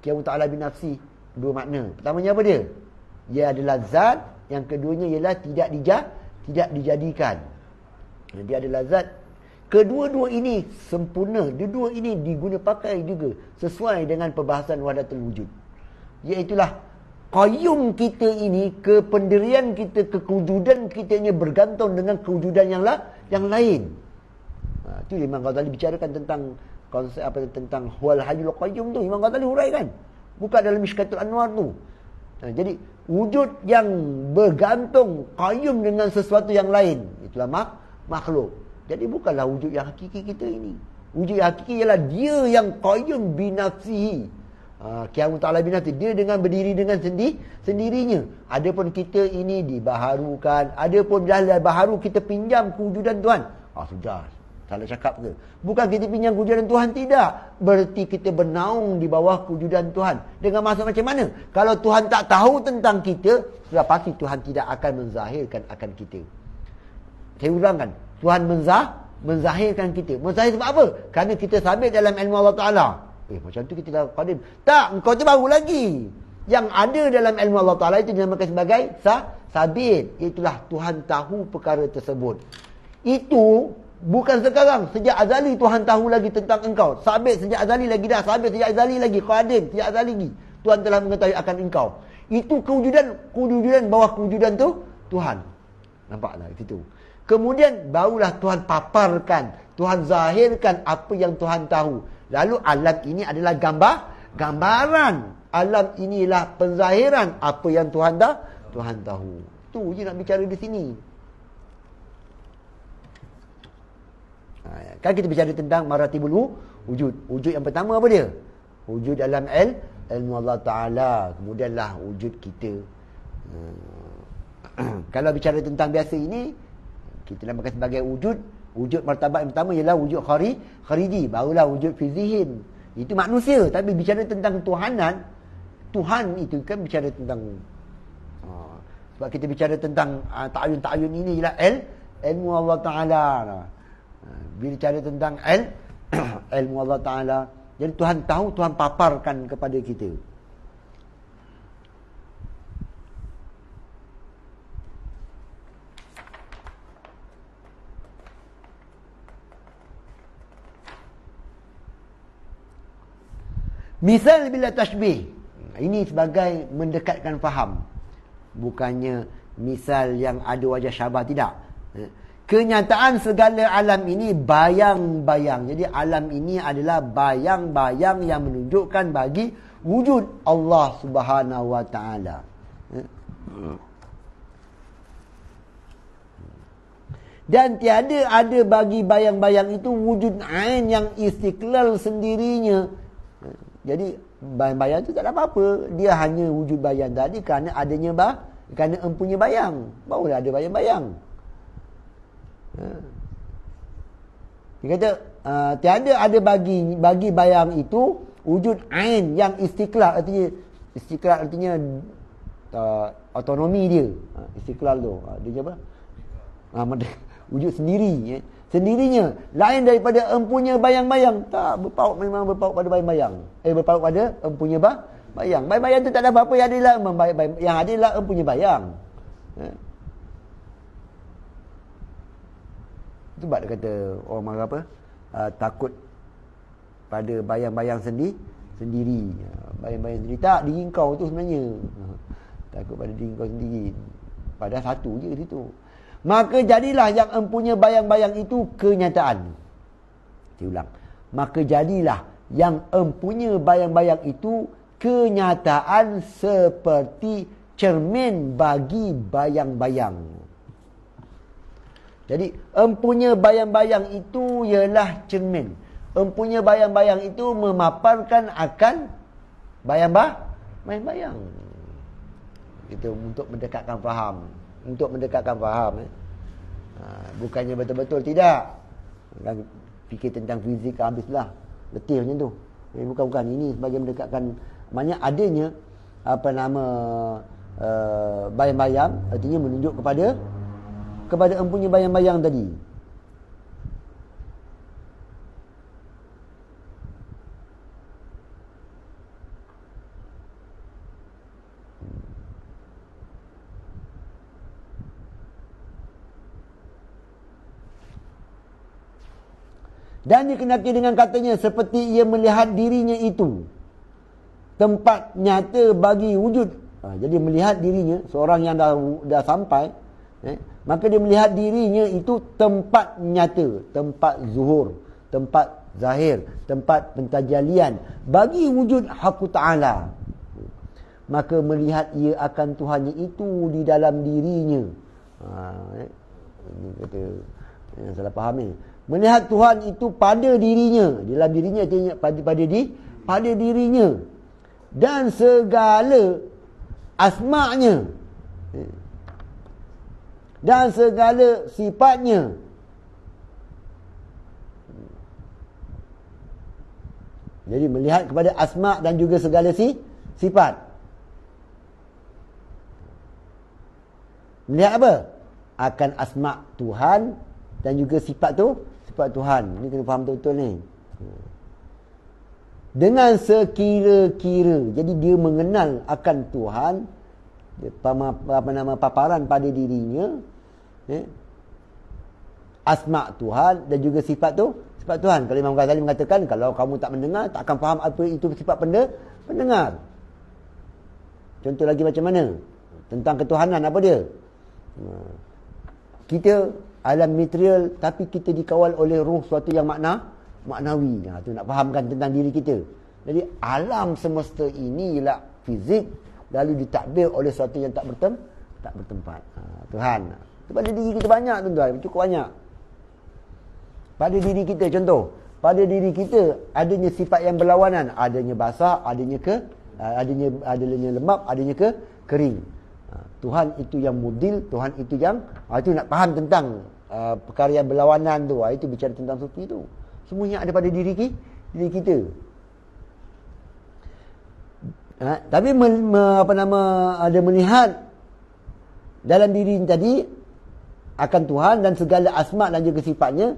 Qiyamu ta'ala binafsi. Dua makna. Pertamanya apa dia? Dia adalah zat. Yang keduanya ialah tidak dijadikan. Dia adalah zat. Kedua-dua ini sempurna. Dua-dua ini diguna pakai juga sesuai dengan perbahasan wahdatul wujud. Iaitulah qayyum kita ini, kependirian kita, kewujudan kita ini bergantung dengan kewujudan yang lain. Itu Imam Ghazali bicarakan tentang konsep tentang huwal hayyul qayyum tu. Imam Ghazali huraikan. Buka dalam Mishkatul Anwar tu. Jadi wujud yang bergantung qayyum dengan sesuatu yang lain, itulah makhluk. Jadi bukanlah wujud yang hakiki kita ini. Wujud yang hakiki ialah dia yang qayyum binafsihi. Qiyamu ta'ala binafsihi. Dia dengan berdiri dengan sendirinya. Adapun kita ini dibaharukan. Adapun dah baharu kita pinjam kewujudan Tuhan. Sudah. Salah cakap ke? Bukan kita pinjam kewujudan Tuhan, tidak. Berarti kita bernaung di bawah kewujudan Tuhan. Dengan maksud macam mana? Kalau Tuhan tak tahu tentang kita, sudah pasti Tuhan tidak akan menzahirkan akan kita. Saya ulangkan. Tuhan menzahirkan kita. Menzahir sebab apa? Kerana kita sabit dalam ilmu Allah Ta'ala. Macam tu kita dah qadim. Tak, engkau tu baru lagi. Yang ada dalam ilmu Allah Ta'ala itu dinamakan sebagai sabit. Itulah Tuhan tahu perkara tersebut. Itu bukan sekarang. Sejak azali Tuhan tahu lagi tentang engkau. Sabit sejak azali lagi dah. Sabit sejak azali lagi. Qadim sejak azali lagi. Tuhan telah mengetahui akan engkau. Itu kewujudan bawah kewujudan tu Tuhan. Nampaklah itu. Kemudian barulah Tuhan paparkan, Tuhan zahirkan apa yang Tuhan tahu. Lalu alam ini adalah gambaran. Alam inilah penzahiran apa yang Tuhan tahu. Tu je nak bicara di sini. Kan kita bicara tentang maratibul wujud. Wujud yang pertama apa dia? Wujud dalam ilmu Allah Ta'ala. Kemudianlah wujud kita. Kalau bicara tentang biasa ini, kita namakan sebagai wujud. Wujud martabat yang pertama ialah wujud khariji. Barulah wujud fizihin. Itu manusia. Tapi bicara tentang Tuhanan, Tuhan itu kan bicara tentang sebab kita bicara tentang ta'ayun ini ialah ilmu Allah Ta'ala. Bila bicara tentang ilmu Allah Ta'ala, jadi Tuhan tahu, Tuhan paparkan kepada kita. Misal bila tashbih, ini sebagai mendekatkan faham. Bukannya misal yang ada wajah syabah, tidak. Kenyataan segala alam ini bayang-bayang. Jadi alam ini adalah bayang-bayang yang menunjukkan bagi wujud Allah Subhanahu Wa Taala. Dan tiada ada bagi bayang-bayang itu wujud ain yang istiqlal sendirinya. Jadi bayang-bayang itu tak ada apa-apa. Dia hanya wujud bayang tadi kerana adanya kerana empunya bayang. Barulah ada bayang-bayang. Dia kata tiada ada bagi bayang itu wujud ain yang istiqlal. Artinya autonomi dia. Istiqlal tu dia apa? Wujud sendiri, sendirinya, lain daripada empunya bayang-bayang. Tak, memang berpaut pada bayang-bayang. Berpaut pada empunya bayang. Bayang-bayang tu tak ada apa-apa, yang ada ialah empunya bayang. Itu sebab dia kata orang marah apa? Takut pada bayang-bayang sendiri. Bayang-bayang sendiri. Tak, diri kau tu sebenarnya. Takut pada diri kau sendiri. Padahal satu je situ. Maka jadilah yang empunya bayang-bayang itu kenyataan. Saya ulang. Maka jadilah yang empunya bayang-bayang itu kenyataan seperti cermin bagi bayang-bayang. Jadi empunya bayang-bayang itu ialah cermin. Empunya bayang-bayang itu memaparkan akan bayang-bayang. Itu untuk mendekatkan faham. Bukannya betul-betul tidak. Fikir tentang fizik habislah. Letih macam tu. Bukan. Ini sebagai mendekatkan, maknanya adanya bayang-bayang, artinya menunjuk kepada empunya bayang-bayang tadi. Dan dikenaki dengan katanya seperti ia melihat dirinya itu tempat nyata bagi wujud. Jadi melihat dirinya, seorang yang dah sampai, maka dia melihat dirinya itu tempat nyata, tempat zuhur, tempat zahir, tempat pentajalian bagi wujud Haqq Ta'ala. Maka melihat ia akan Tuhannya itu di dalam dirinya. Ini kata yang salah faham ni. Melihat Tuhan itu pada dirinya, dalam dirinya, pada dirinya, dan segala asma'nya dan segala sifatnya. Jadi melihat kepada asma' dan juga segala sifat. Melihat apa? Akan asma' Tuhan dan juga sifat Tuhan. Ini kena faham betul-betul ni. Dengan sekira-kira. Jadi dia mengenal akan Tuhan, paparan pada dirinya, asma' Tuhan dan juga sifat Tuhan. Kalau Imam Ghazali mengatakan, kalau kamu tak mendengar, tak akan faham apa itu sifat pendengar. Contoh lagi macam mana? Tentang ketuhanan, apa dia? Kita alam material, tapi kita dikawal oleh roh, suatu yang maknawi. Tu nak fahamkan tentang diri kita. Jadi alam semesta ini ialah fizik, lalu ditakbir oleh suatu yang tak bertempat. Tuhan. Pada diri kita banyak tuan-tuan, cukup banyak. Pada diri kita, contoh, pada diri kita adanya sifat yang berlawanan, adanya basah, adanya lembab, adanya kering. Tuhan itu yang mudil, Tuhan itu yang itu nak faham tentang perkara yang berlawanan tu. Itu bicara tentang sufi tu. Semuanya ada pada diri kita. Tapi ada melihat dalam diri tadi akan Tuhan dan segala asma' dan juga sifatnya,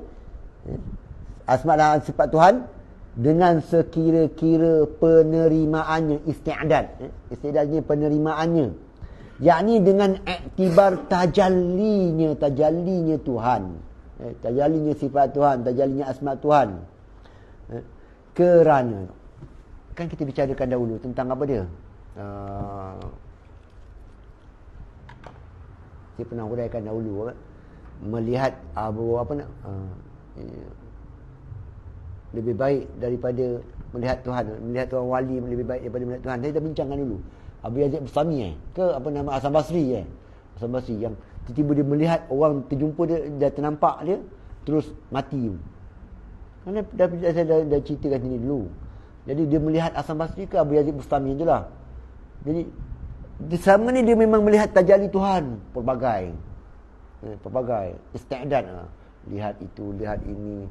asma' dan sifat Tuhan dengan sekira-kira penerimaannya, isti'dadnya penerimaannya, yakni dengan iktibar tajallinya Tuhan, tajallinya sifat Tuhan, tajallinya asma' Tuhan. Kerana kan kita bicarakan dahulu tentang apa dia, saya pernah huraikan dahulu melihat lebih baik daripada melihat Tuhan. Melihat Tuhan wali lebih baik daripada melihat Tuhan. Saya dah bincangkan dulu. Abu Yazid Bustami Hasan Basri Hasan Basri yang tiba-tiba dia melihat orang terjumpa dia ternampak dia terus mati. Kerana saya dah ceritakan sini dulu. Jadi dia melihat Hasan Basri ke Abu Yazid Bustami je lah. Jadi selama ni dia memang melihat tajalli Tuhan pelbagai isti'dad, lihat itu, lihat ini,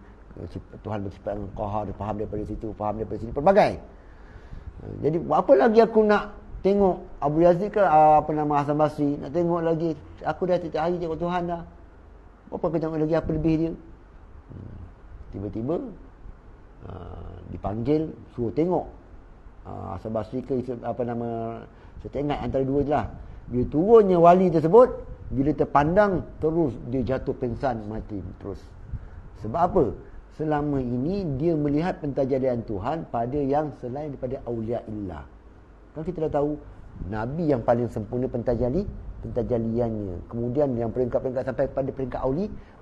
Tuhan bersifat dengan qahar, dia faham daripada situ, faham daripada sini, pelbagai. Jadi apa lagi aku nak tengok Abu Yazid ke Hasan Basri, nak tengok lagi, aku dah tiap hari tengok Tuhan dah, apa aku tengok lagi apa lebih dia. Tiba-tiba dipanggil, suruh tengok Hasan Basri ke saya tak ingat antara dua je lah. Bila turunnya wali tersebut, bila terpandang, terus dia jatuh pingsan, mati terus. Sebab apa? Selama ini dia melihat pentajalian Tuhan pada yang selain daripada awliyaillah. Kan kita dah tahu Nabi yang paling sempurna pentajaliannya. Kemudian yang peringkat-peringkat sampai pada peringkat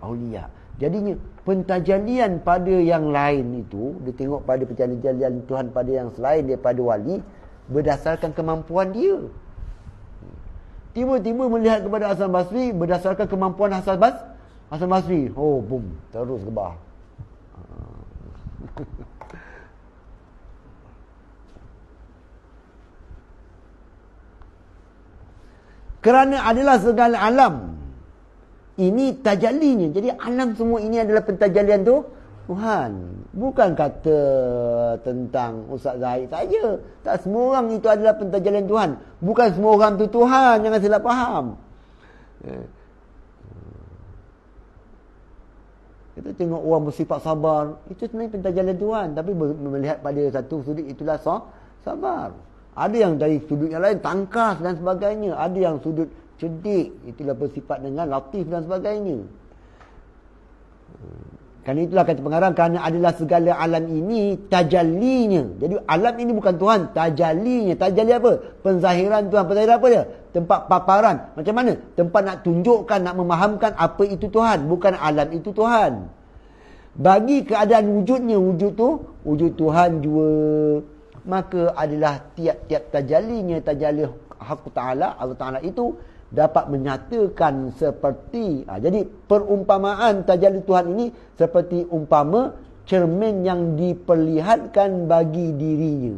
awliya. Jadinya pentajalian pada yang lain itu, dia tengok pada pentajalian Tuhan pada yang selain daripada wali berdasarkan kemampuan dia. Tiba-tiba melihat kepada Hasan Basri berdasarkan kemampuan Hasan Basri. Oh, boom, terus gebah. Kerana adalah segala alam ini tajallinya. Jadi alam semua ini adalah pentajalian Tuhan. Bukan kata tentang Ustaz Zahid saja. Tak semua orang itu adalah pentajalian Tuhan. Bukan semua orang tu Tuhan. Jangan salah faham. Kita tengok orang bersifat sabar, itu sebenarnya pentajalian Tuhan. Tapi melihat pada satu sudut itulah sabar. Ada yang dari sudut yang lain tangkas dan sebagainya. Ada yang sudut cerdik, itulah bersifat dengan latif dan sebagainya. Kerana itulah kata pengarang, kerana adalah segala alam ini tajallinya. Jadi alam ini bukan Tuhan, tajallinya. Tajalli apa? Penzahiran Tuhan. Penzahiran apa dia? Tempat paparan. Macam mana? Tempat nak tunjukkan, nak memahamkan apa itu Tuhan. Bukan alam itu Tuhan. Bagi keadaan wujudnya, wujud Tuhan jua. Maka adalah tiap-tiap tajallinya, tajalli Hak Ta'ala, Allah Ta'ala itu dapat menyatakan seperti, jadi perumpamaan tajalli Tuhan ini seperti umpama cermin yang diperlihatkan bagi dirinya.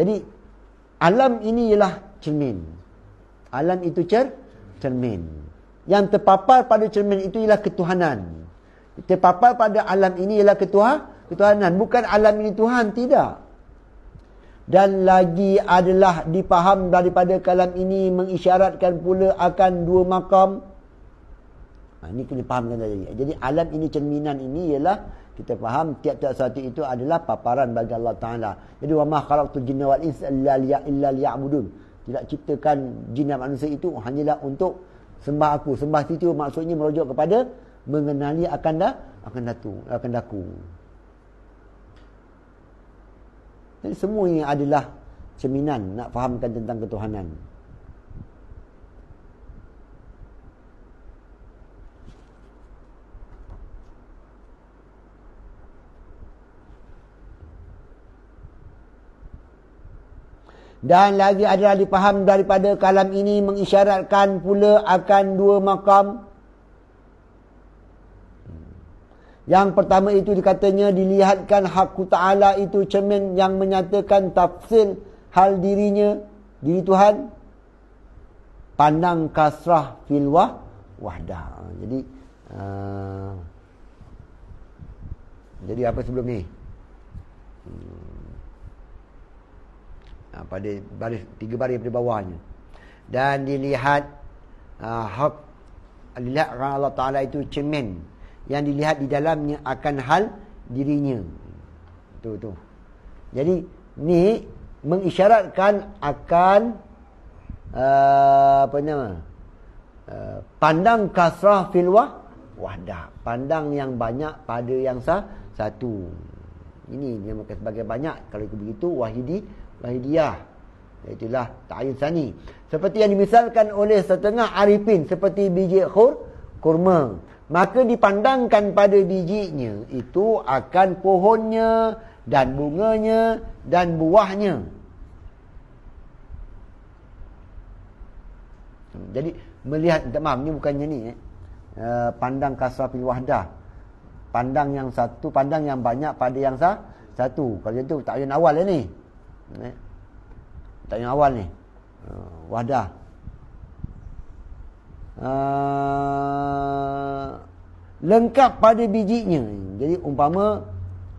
Jadi alam ini ialah cermin. Alam itu cermin. Yang terpapar pada cermin itu ialah ketuhanan. Terpapar pada alam ini ialah ketuhanan. Bukan alam ini Tuhan, tidak. Dan lagi adalah dipaham daripada kalam ini mengisyaratkan pula akan dua makam. Ini kena fahamkan tadi. Jadi alam ini, cerminan ini ialah kita faham tiap-tiap satu itu adalah paparan bagi Allah Ta'ala. Jadi wa ma khalaqtul jinna wal insa illa liya'budun. Tidak ciptakan jin dan manusia itu hanyalah untuk sembah aku. Sembah itu maksudnya merujuk kepada mengenali akan daku. Jadi semua ini adalah cerminan nak fahamkan tentang ketuhanan. Dan lagi adalah dipaham daripada kalam ini mengisyaratkan pula akan dua maqam. Yang pertama itu dikatanya dilihatkan hak Ta'ala itu cermin yang menyatakan tafsil hal dirinya, diri Tuhan. Pandang kasrah fil wahdah. Jadi apa sebelum ni? Pada baris 3 baris pada bawahnya. Dan dilihat hak Allah Ta'ala itu cermin yang dilihat di dalamnya akan hal dirinya. Tu. Jadi ni mengisyaratkan akan pandang kasrah fil wahdah. Pandang yang banyak pada yang satu. Ini dinamakan sebagai banyak. Kalau begitu wahidiyah. Itulah ta'yin sani. Seperti yang dimisalkan oleh setengah arifin seperti biji kurma. Maka dipandangkan pada bijinya itu akan pohonnya dan bunganya dan buahnya. Jadi melihat, maaf ni bukannya ni pandang kasrah fil wahdah. Pandang yang satu, pandang yang banyak pada yang satu. Kalau itu ta'yin awal ni. Ta'yin awal ni. Wahdah. Lengkap pada bijinya. Jadi umpama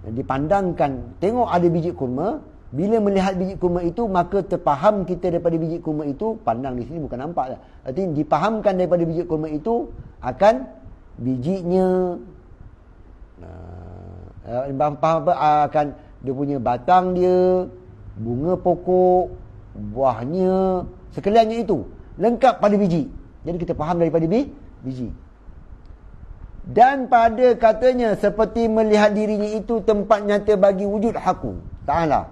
dipandangkan, tengok ada biji kurma. Bila melihat biji kurma itu, maka terfaham kita daripada biji kurma itu. Pandang di sini bukan nampak lah. Artinya dipahamkan daripada biji kurma itu akan bijinya. Faham apa? Akan dia punya batang dia, bunga pokok, buahnya, sekaliannya itu lengkap pada biji. Jadi kita faham daripada biji. Dan pada katanya seperti melihat dirinya itu tempat nyata bagi wujud Haqq Ta'ala.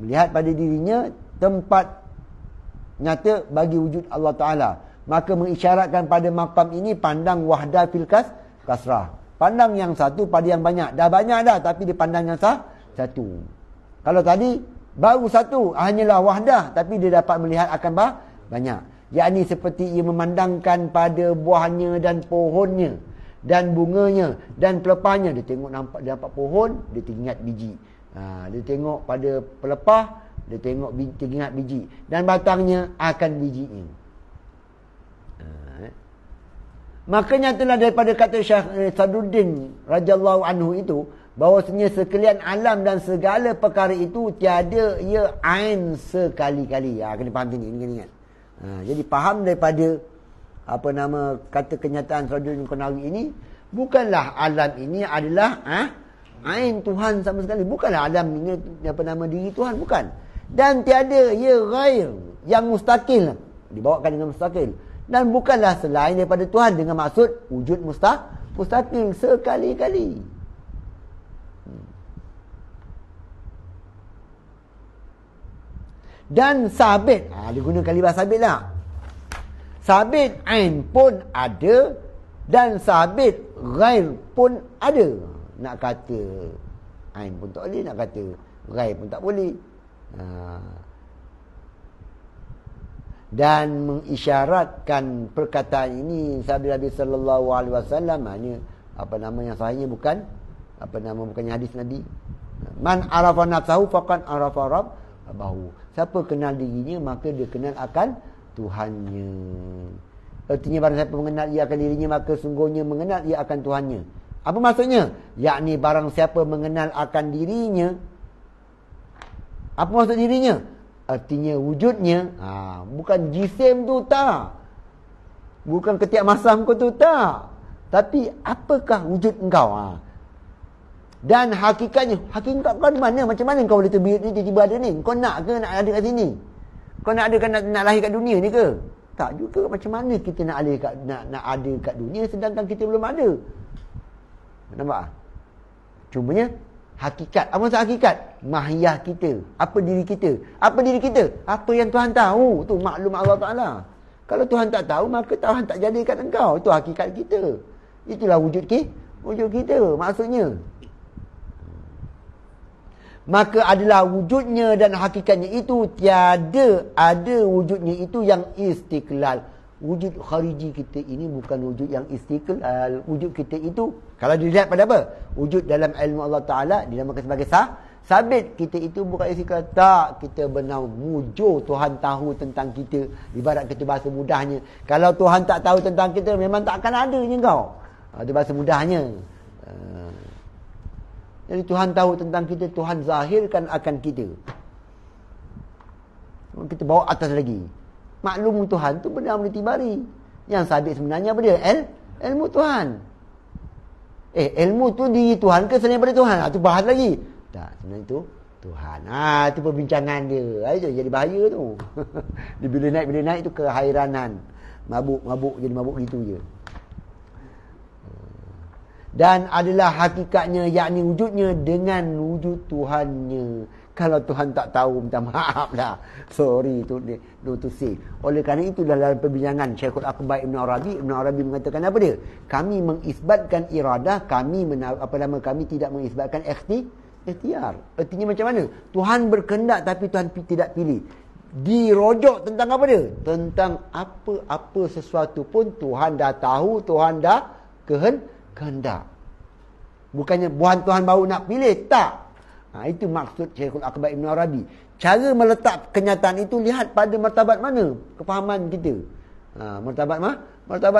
Melihat pada dirinya tempat nyata bagi wujud Allah Ta'ala. Maka mengisyaratkan pada maqam ini pandang wahdah fil kasrah. Pandang yang satu pada yang banyak. Dah banyak dah tapi dipandang yang satu. Kalau tadi baru satu, hanyalah wahdah, tapi dia dapat melihat akan banyak. Yakni seperti ia memandangkan pada buahnya dan pohonnya dan bunganya dan pelepahnya. Dia tengok dia nampak pohon, dia teringat biji. Dia tengok pada pelepah, dia teringat biji. Dan batangnya akan bijinya. Makanya telah daripada kata Syekh Sadruddin radhiyallahu anhu itu, bahawasanya sekalian alam dan segala perkara itu tiada ia ain sekali-kali. Kena faham sini, ini kena ingat. Jadi faham daripada kata kenyataan Sadruddin Qanawi ini, bukanlah alam ini adalah ain Tuhan sama sekali. Bukanlah alam ini diri Tuhan, bukan. Dan tiada ia ghair yang mustaqil, dibawakan dengan mustaqil. Dan bukanlah selain daripada Tuhan dengan maksud wujud mustaqil sekali-kali. Dan sabit, dia guna kalimah sabit lah. Sabit ain pun ada dan sabit ghair pun ada. Nak kata ain pun tak boleh, nak kata ghair pun tak boleh. Dan mengisyaratkan perkataan ini sabda Nabi sallallahu alaihi wasallam, yang sahihnya bukannya hadis Nabi. Man arafa nafsahu faqad arafa rabbahu. Siapa kenal dirinya maka dia kenal akan Tuhannya. Artinya barang siapa mengenal ia akan dirinya maka sungguhnya mengenal ia akan Tuhannya. Apa maksudnya? Yakni barang siapa mengenal akan dirinya. Apa maksud dirinya? Artinya wujudnya. Bukan jisim tu tak. Bukan ketiak masam kau tu tak. Tapi apakah wujud engkau? Dan hakikat kau di mana? Macam mana kau boleh terbit ni tiba-tiba ada ni? Kau nak ke nak ada kat sini? Kau nak ada ke nak lahir kat dunia ni ke? Tak juga. Macam mana kita nak ada kat dunia sedangkan kita belum ada? Nampak? Cumanya hakikat. Apa maksud hakikat? Mahiyah kita. Apa diri kita? Apa diri kita? Apa yang Tuhan tahu. Tu maklum Allah Ta'ala. Kalau Tuhan tak tahu, maka Tuhan tak jadikan engkau. Itu hakikat kita. Itulah wujud kita. Maksudnya. maka adalah wujudnya dan hakikatnya itu tiada ada wujudnya itu yang istiqlal. Wujud khariji kita ini bukan wujud yang istiqlal. Wujud kita itu kalau dilihat pada apa? Wujud dalam ilmu Allah Ta'ala dinamakan sebagai sabit. Kita itu bukan istiqlal. Tak, kita benar mujur Tuhan tahu tentang kita. Ibarat kita bahasa mudahnya, kalau Tuhan tak tahu tentang kita, memang tak akan adanya kau. Itu bahasa mudahnya. Jadi Tuhan tahu tentang kita, Tuhan zahirkan akan kita. Kita bawa atas lagi. Maklum Tuhan tu benar menitibari. Yang sabit sebenarnya apa dia? Ilmu Tuhan. Ilmu tu diri Tuhan ke selain daripada Tuhan? Tu bahas lagi. Tak, sebenarnya itu Tuhan. Itu perbincangan dia. Itu jadi bahaya tu. Dia bila naik tu kehairanan. Mabuk jadi mabuk gitu je. Dan adalah hakikatnya, yakni wujudnya dengan wujud Tuhannya. Kalau Tuhan tak tahu, minta maaf lah. Sorry to say. Oleh kerana itu dalam perbincangan Syekhul Akbar Ibn Arabi mengatakan apa dia? Kami mengisbatkan iradah, kami tidak mengisbatkan ikhtiar. Artinya macam mana? Tuhan berkehendak tapi Tuhan tidak pilih. Dirojok tentang apa dia? Tentang apa sesuatu pun Tuhan dah tahu, Tuhan dah kehendak. Bukannya bukan Tuhan baru nak pilih, tak. Itu maksud Syekhul Akbar Ibn Arabi. Cara meletak kenyataan itu lihat pada martabat mana kefahaman kita. Martabat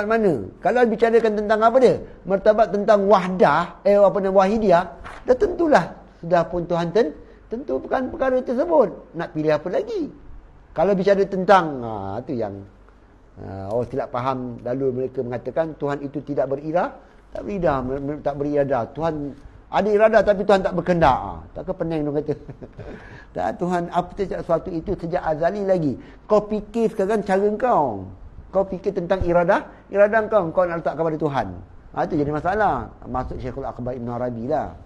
mana? Kalau bicarakan tentang apa dia? Martabat tentang wahdah, wahidiyah, dah tentulah sudah pun Tuhan tentukan perkara tersebut. Nak pilih apa lagi? Kalau bicara tentang tu yang orang silap faham, lalu mereka mengatakan Tuhan itu tidak tak beriradah. Tuhan ada iradah tapi Tuhan tak berkehendak. Tak ke pening dia kata. Tak, Tuhan apa sesuatu itu sejak azali lagi. Kau fikir sekarang cara kau. Kau fikir tentang iradah kau nak letak kepada Tuhan. Itu jadi masalah. Maksud Syekhul Akbar Ibn Arabi lah.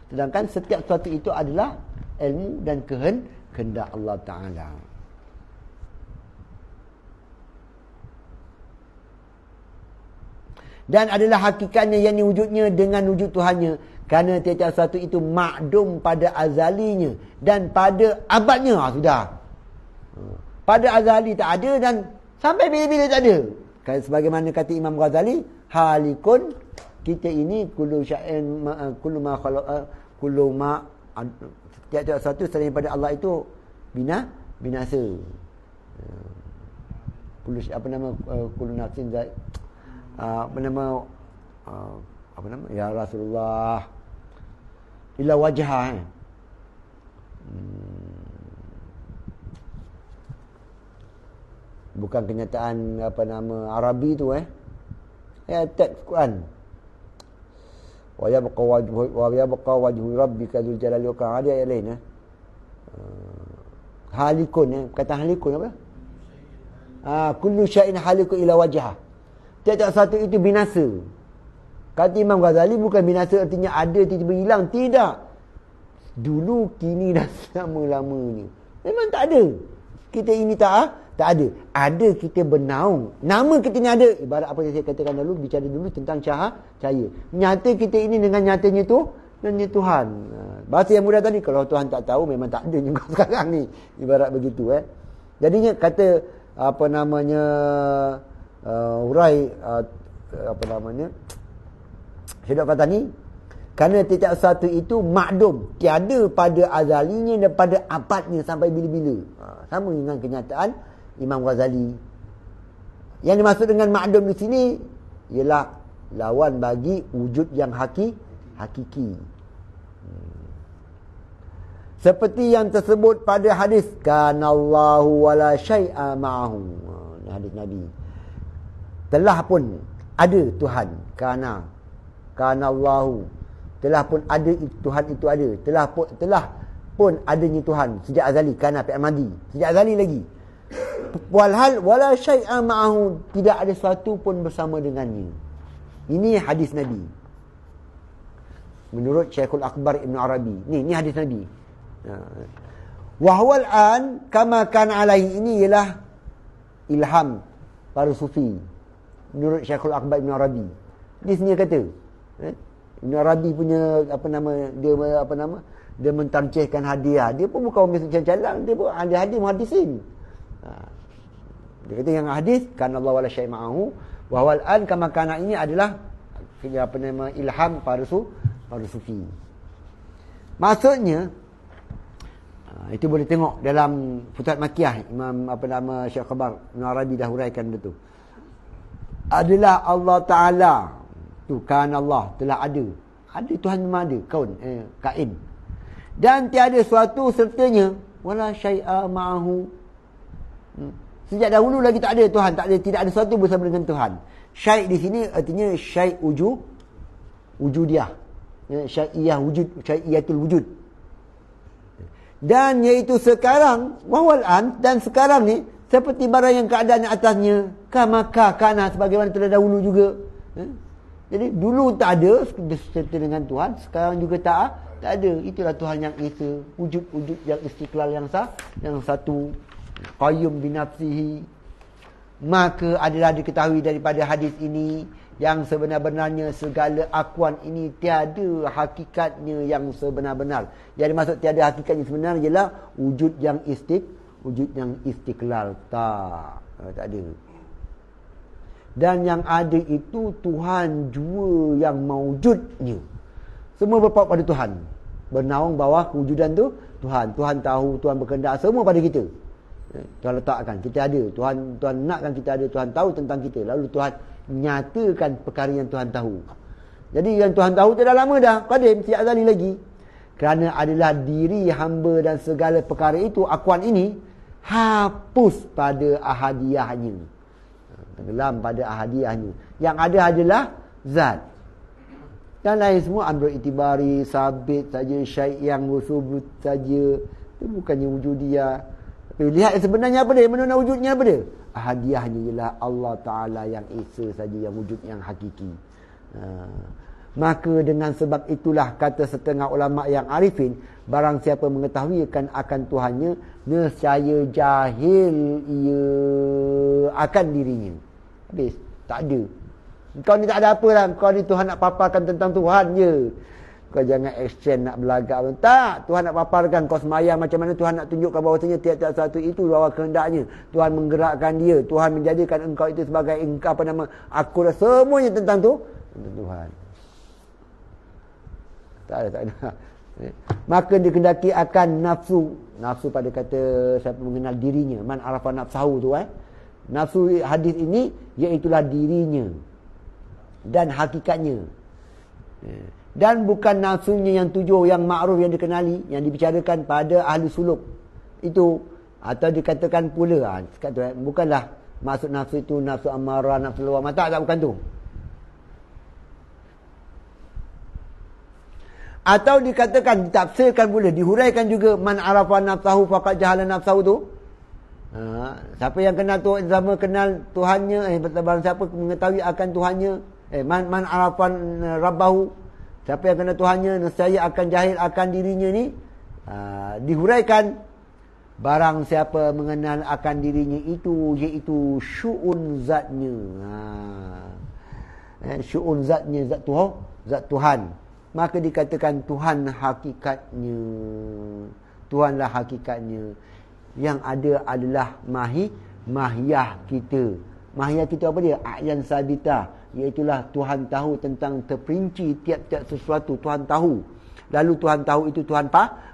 Sedangkan setiap sesuatu itu adalah ilmu dan kehendak Allah Ta'ala. Dan adalah hakikatnya, yakni wujudnya dengan wujud Tuhannya. Kerana tiap-tiap sesuatu itu makdum pada azalinya dan pada abadnya. Sudah. Pada azali tak ada dan sampai bila-bila tak ada. Sebagaimana kata Imam Ghazali, halikun, kita ini kullu ma tiap-tiap sesuatu selain pada Allah itu binasa. Kullu nafsin ya Rasulullah illa wajhah. Bukan kenyataan Arabi tu teks Quran. Wa yabqa wajhu rabbika dzul jalali wal ikram. Ada ayat lain halikun kata halikun apa? Kullu syai'in halikun illa wajhah. Tiap-tiap satu itu binasa. Kata Imam Ghazali, bukan binasa artinya ada tiba-tiba hilang. Tidak. Dulu, kini dan selama-lamanya. Memang tak ada. Kita ini tak ada. Ada, kita bernaung. Nama kita ni ada. Ibarat apa yang saya katakan dulu, bicara dulu tentang cahaya. Nyata kita ini dengan nyatanya tu, dan Tuhan. Bahasa yang mudah tadi, kalau Tuhan tak tahu, memang tak ada juga sekarang ni. Ibarat begitu. Jadinya kata, urai Syedok kata ni, kerana tiap satu itu makdum, tiada pada azalinya dan pada abadnya sampai bila-bila. Sama dengan kenyataan Imam Ghazali. Yang dimaksud dengan makdum di sini ialah lawan bagi wujud yang hakiki. Seperti yang tersebut pada hadis kanallahu wala syai'a ma'ahu. Hadis Nabi. Telah pun ada Tuhan. Kanallahu. Telah pun ada Tuhan itu ada. Telah pun adanya Tuhan sejak azali. Kana fi'il madi. Sejak azali lagi. Walhal wala syai'a ma'ahu. Tidak ada sesuatu pun bersama dengannya. Ini hadis Nabi. Menurut Syekhul Akbar Ibn Arabi. Ni hadis Nabi. Wahwal an kama kana alaihi. Ini ialah ilham para sufi. Menurut Syekhul Akbar Ibn Arabi. Dia sendiri kata. Ibn Arabi punya dia mentarjihkan hadiah. Dia pun bukan orang calang-calang, dia pun ahli-ahli muhaddisin. Dia kata yang hadis kan Allah wala syai' ma'ahu wa wal an kama kana, ini adalah apa nama ilham para sufi. Maksudnya itu boleh tengok dalam Futuhat Makkiyah, Imam apa nama Syekh Khabar Ibn Arabi dah huraikan itu. Adalah Allah Taala tu, kan Allah telah ada. Ada, Tuhan memang ada, kain. Dan tiada suatu sertanya wala syai'a ma'ahu. Sejak dahulu lagi tak ada Tuhan, tidak ada sesuatu bersama dengan Tuhan. Syai' di sini artinya syai' wujudiyah. Syai'iyah wujud, syai'iyatul wujud. Dan iaitu sekarang wahwal an, dan sekarang ni seperti barang yang keadaan atasnya kamaka kana, sebagaimana telah dahulu juga. Jadi dulu tak ada serta dengan Tuhan, sekarang juga tak ada. Itulah Tuhan yang esa, wujud-wujud yang istiqlal, yang satu, qayyum binafsihi. Maka adalah diketahui daripada hadis ini yang sebenar-benarnya segala akuan ini tiada hakikatnya yang sebenar-benar. Yang dimaksud tiada hakikatnya sebenar ialah wujud yang istiqlal. Tak ada. Dan yang ada itu Tuhan jua yang maujudnya. Semua berpaut pada Tuhan. Bernaung bawah kewujudan tu Tuhan. Tuhan tahu, Tuhan berkehendak, semua pada kita. Tuhan letakkan, kita ada. Tuhan nakkan kita ada. Tuhan tahu tentang kita. Lalu Tuhan nyatakan perkara yang Tuhan tahu. Jadi yang Tuhan tahu tu dah lama dah, qadim, sejak azali lagi. Kerana adalah diri hamba dan segala perkara itu, akuan ini hapus pada ahadiyahnya, tenggelam pada ahadiyahnya. Yang ada adalah zat. Dan lain semua amrul itibari, sabit saja, syai' yang subut saja. Itu bukannya wujudiyah. Tapi lihat sebenarnya apa dia? Mana wujudnya apa dia? Ahadiyahnya ialah Allah Ta'ala yang esa saja, yang wujud yang hakiki. Maka dengan sebab itulah kata setengah ulama yang arifin, barang siapa mengetahui akan Tuhannya, nescaya jahil ia akan dirinya. Habis, tak ada. Kau ni tak ada apa lah. Kau ni Tuhan nak paparkan tentang Tuhan je. Kau jangan exchange nak belagak pun. Tak, Tuhan nak paparkan. Kau semayang macam mana Tuhan nak tunjukkan bahawasanya tiap-tiap satu itu bawah kehendaknya. Tuhan menggerakkan dia. Tuhan menjadikan engkau itu sebagai engkau apa nama, aku dah semuanya tentang tu, tentang Tuhan. Tak ada. Maka dikendaki akan nafsu. Nafsu pada kata siapa mengenal dirinya. Man arafa nafsahu tu Nafsu hadis ini iaitulah dirinya dan hakikatnya. Dan bukan nafsunya yang tujuh, yang ma'ruf, yang dikenali, yang dibicarakan pada ahli suluk itu, atau dikatakan pula bukanlah maksud nafsu itu nafsu amarah, nafsu lawamah. Tak, bukan tu. Atau dikatakan, ditafsirkan pula, dihuraikan juga, man arafa nafsahu faqad jahala nafsahu tu. Siapa yang kenal Tuhan, sama kenal Tuhannya, barang siapa mengetahui akan Tuhannya, man arafan rabbahu, siapa yang kenal Tuhannya, nescaya akan jahil akan dirinya ni. Dihuraikan, barang siapa mengenal akan dirinya itu, iaitu syu'un zatnya. Syu'un zatnya, zat Tuhan. Maka dikatakan Tuhan hakikatnya. Tuhanlah hakikatnya. Yang ada adalah mahiyah kita. Mahiyah kita apa dia? A'yan sabitah. Iaitulah Tuhan tahu tentang terperinci tiap-tiap sesuatu. Tuhan tahu. Lalu Tuhan tahu itu Tuhan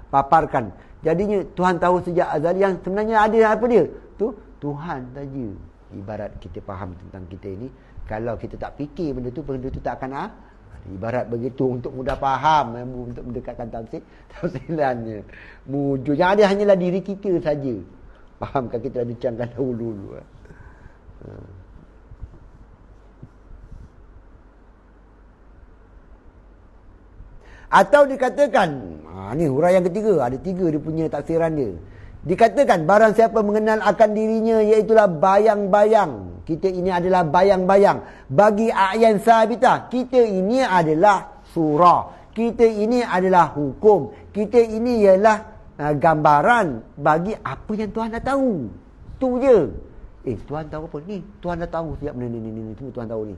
paparkan. Jadinya Tuhan tahu sejak azal, yang sebenarnya ada apa dia? Tu Tuhan saja. Ibarat kita faham tentang kita ini, kalau kita tak fikir benda tu tak akan ibarat begitu untuk mudah faham, untuk mendekatkan tafsirannya. Mujur. Yang ada hanyalah diri kita saja. Fahamkan, kita dah bincangkan dahulu. Atau dikatakan, ni huraian yang ketiga, ada tiga dia punya tafsiran dia. Dikatakan barang siapa mengenal akan dirinya, iaitulah bayang-bayang. Kita ini adalah bayang-bayang. Bagi a'yan sabitah, kita ini adalah surah. Kita ini adalah hukum. Kita ini ialah gambaran bagi apa yang Tuhan dah tahu. Tu je. Tuhan tahu apa ni? Tuhan dah tahu siap ni semua Tuhan tahu ni.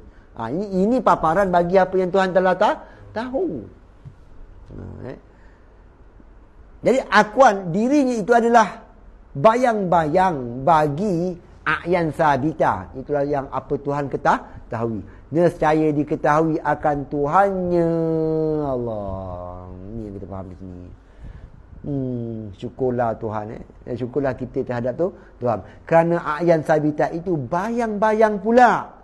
Ini paparan bagi apa yang Tuhan telah tahu. Jadi akuan dirinya itu adalah bayang-bayang bagi a'yan sabita. Itulah yang apa Tuhan ketahui. Nescaya diketahui akan Tuhannya. Allah. Ini yang kita faham di sini. Syukurlah Tuhan. Syukurlah kita terhadap Tuhan. Kerana a'yan sabita itu bayang-bayang pula.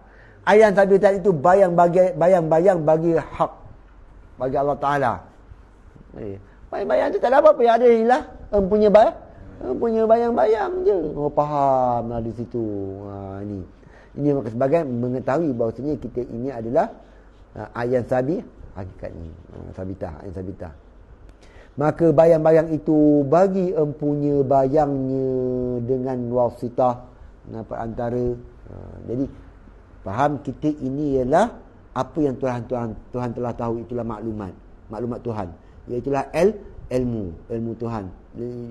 A'yan sabita itu bayang-bayang bagi hak. Bagi Allah Ta'ala. Bayang-bayang tu tak ada apa-apa. Yang ada ialah punya bayang-bayang je. Oh, faham lah di situ. Ini maka sebagai mengetahui bahawasanya kita ini adalah a'yan sabi hakikatnya. A'yan sabita. Maka bayang-bayang itu bagi empunya bayangnya dengan wasitah perantara. Jadi faham kita ini ialah apa yang Tuhan telah tahu, itulah maklumat Tuhan, iaitulah ilmu Tuhan.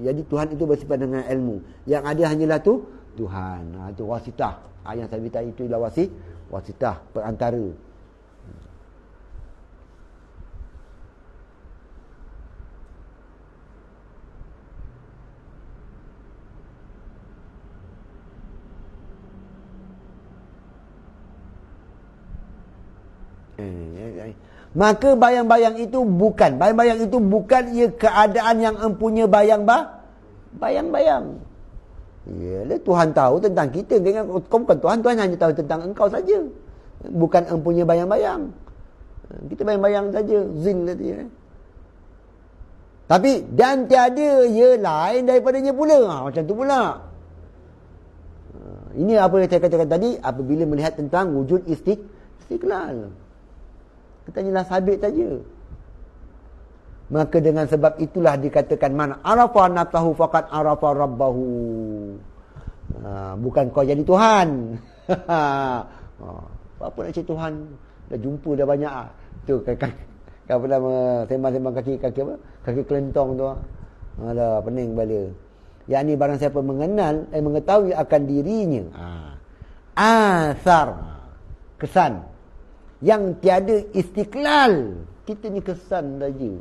Jadi Tuhan itu bersifat dengan ilmu. Yang ada hanyalah Tuhan. Itu wasitah. Yang sabita itu ialah wasitah perantara. Maka bayang-bayang itu bukan ia keadaan yang empunya bayang-bayang. Yalah, Tuhan tahu tentang kita. Kau bukan Tuhan hanya tahu tentang engkau saja. Bukan empunya bayang-bayang. Kita bayang-bayang saja. Zin tadi. Tapi dan tiada ia lain daripadanya pula. Macam tu pula. Ini apa yang saya katakan tadi apabila melihat tentang wujud istiqlal. Kita hanyalah sabit saja. Maka dengan sebab itulah dikatakan man arafa nafsahu faqad arafa rabbahu. Bukan kau jadi Tuhan. Apa nak cari Tuhan? Dah jumpa dah banyak. Tu kau pernah sembang-sembang kaki apa? Kaki kelentong tu. Alah, pening kepala. Yang ni barang siapa mengenal mengetahui akan dirinya. Asar. Kesan. Yang tiada istiqlal. Kita ni kesan saja.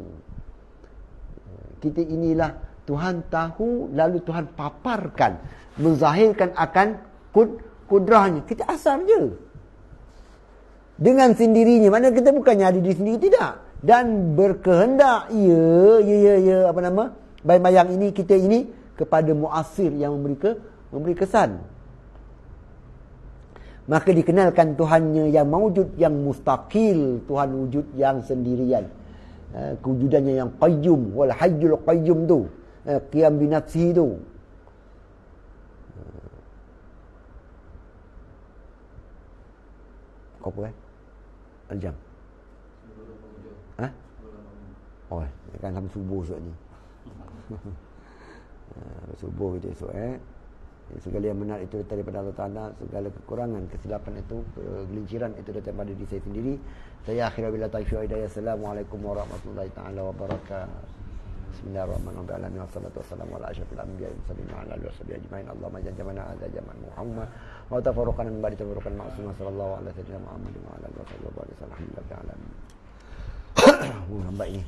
Kita inilah Tuhan tahu, lalu Tuhan paparkan, menzahirkan akan kudrahnya. Kita asar je. Dengan sendirinya. Mana kita bukannya ada di sendiri, tidak. Dan berkehendak, ya, bayang-bayang ini, kita ini, kepada muasir yang memberi kesan. Maka dikenalkan Tuhannya yang mawujud, yang mustaqil. Tuhan wujud yang sendirian. Kewujudannya yang qayyum. Wal hayyul qayyum tu. Qiyam binafsihi tu. Kau apa Al-jam? Oh, kan sampai subuh esok ni. Subuh kita esok segala yang benar itu daripada Allah Ta'ala, segala kekurangan, kesilapan itu, kegelinciran itu daripada diri saya sendiri. Saya akhirnya bila taufiq wa hidayah. Assalamualaikum warahmatullahi ta'ala wabarakatuh. Bismillahirrahmanirrahim. Wassalatu wassalamu ala asyrafil anbiya'i wal mursalin wa ala alihi washabihi ajmain. Allahumma jama'na hadza jam'an Muhammad wa tafarraqana min ba'di tafarruqan ma'sum. Sallallahu alaihi wa sallam Muhammad wa ala alihi wa sahbihi wa sallam. Alhamdulillah. Hamba ini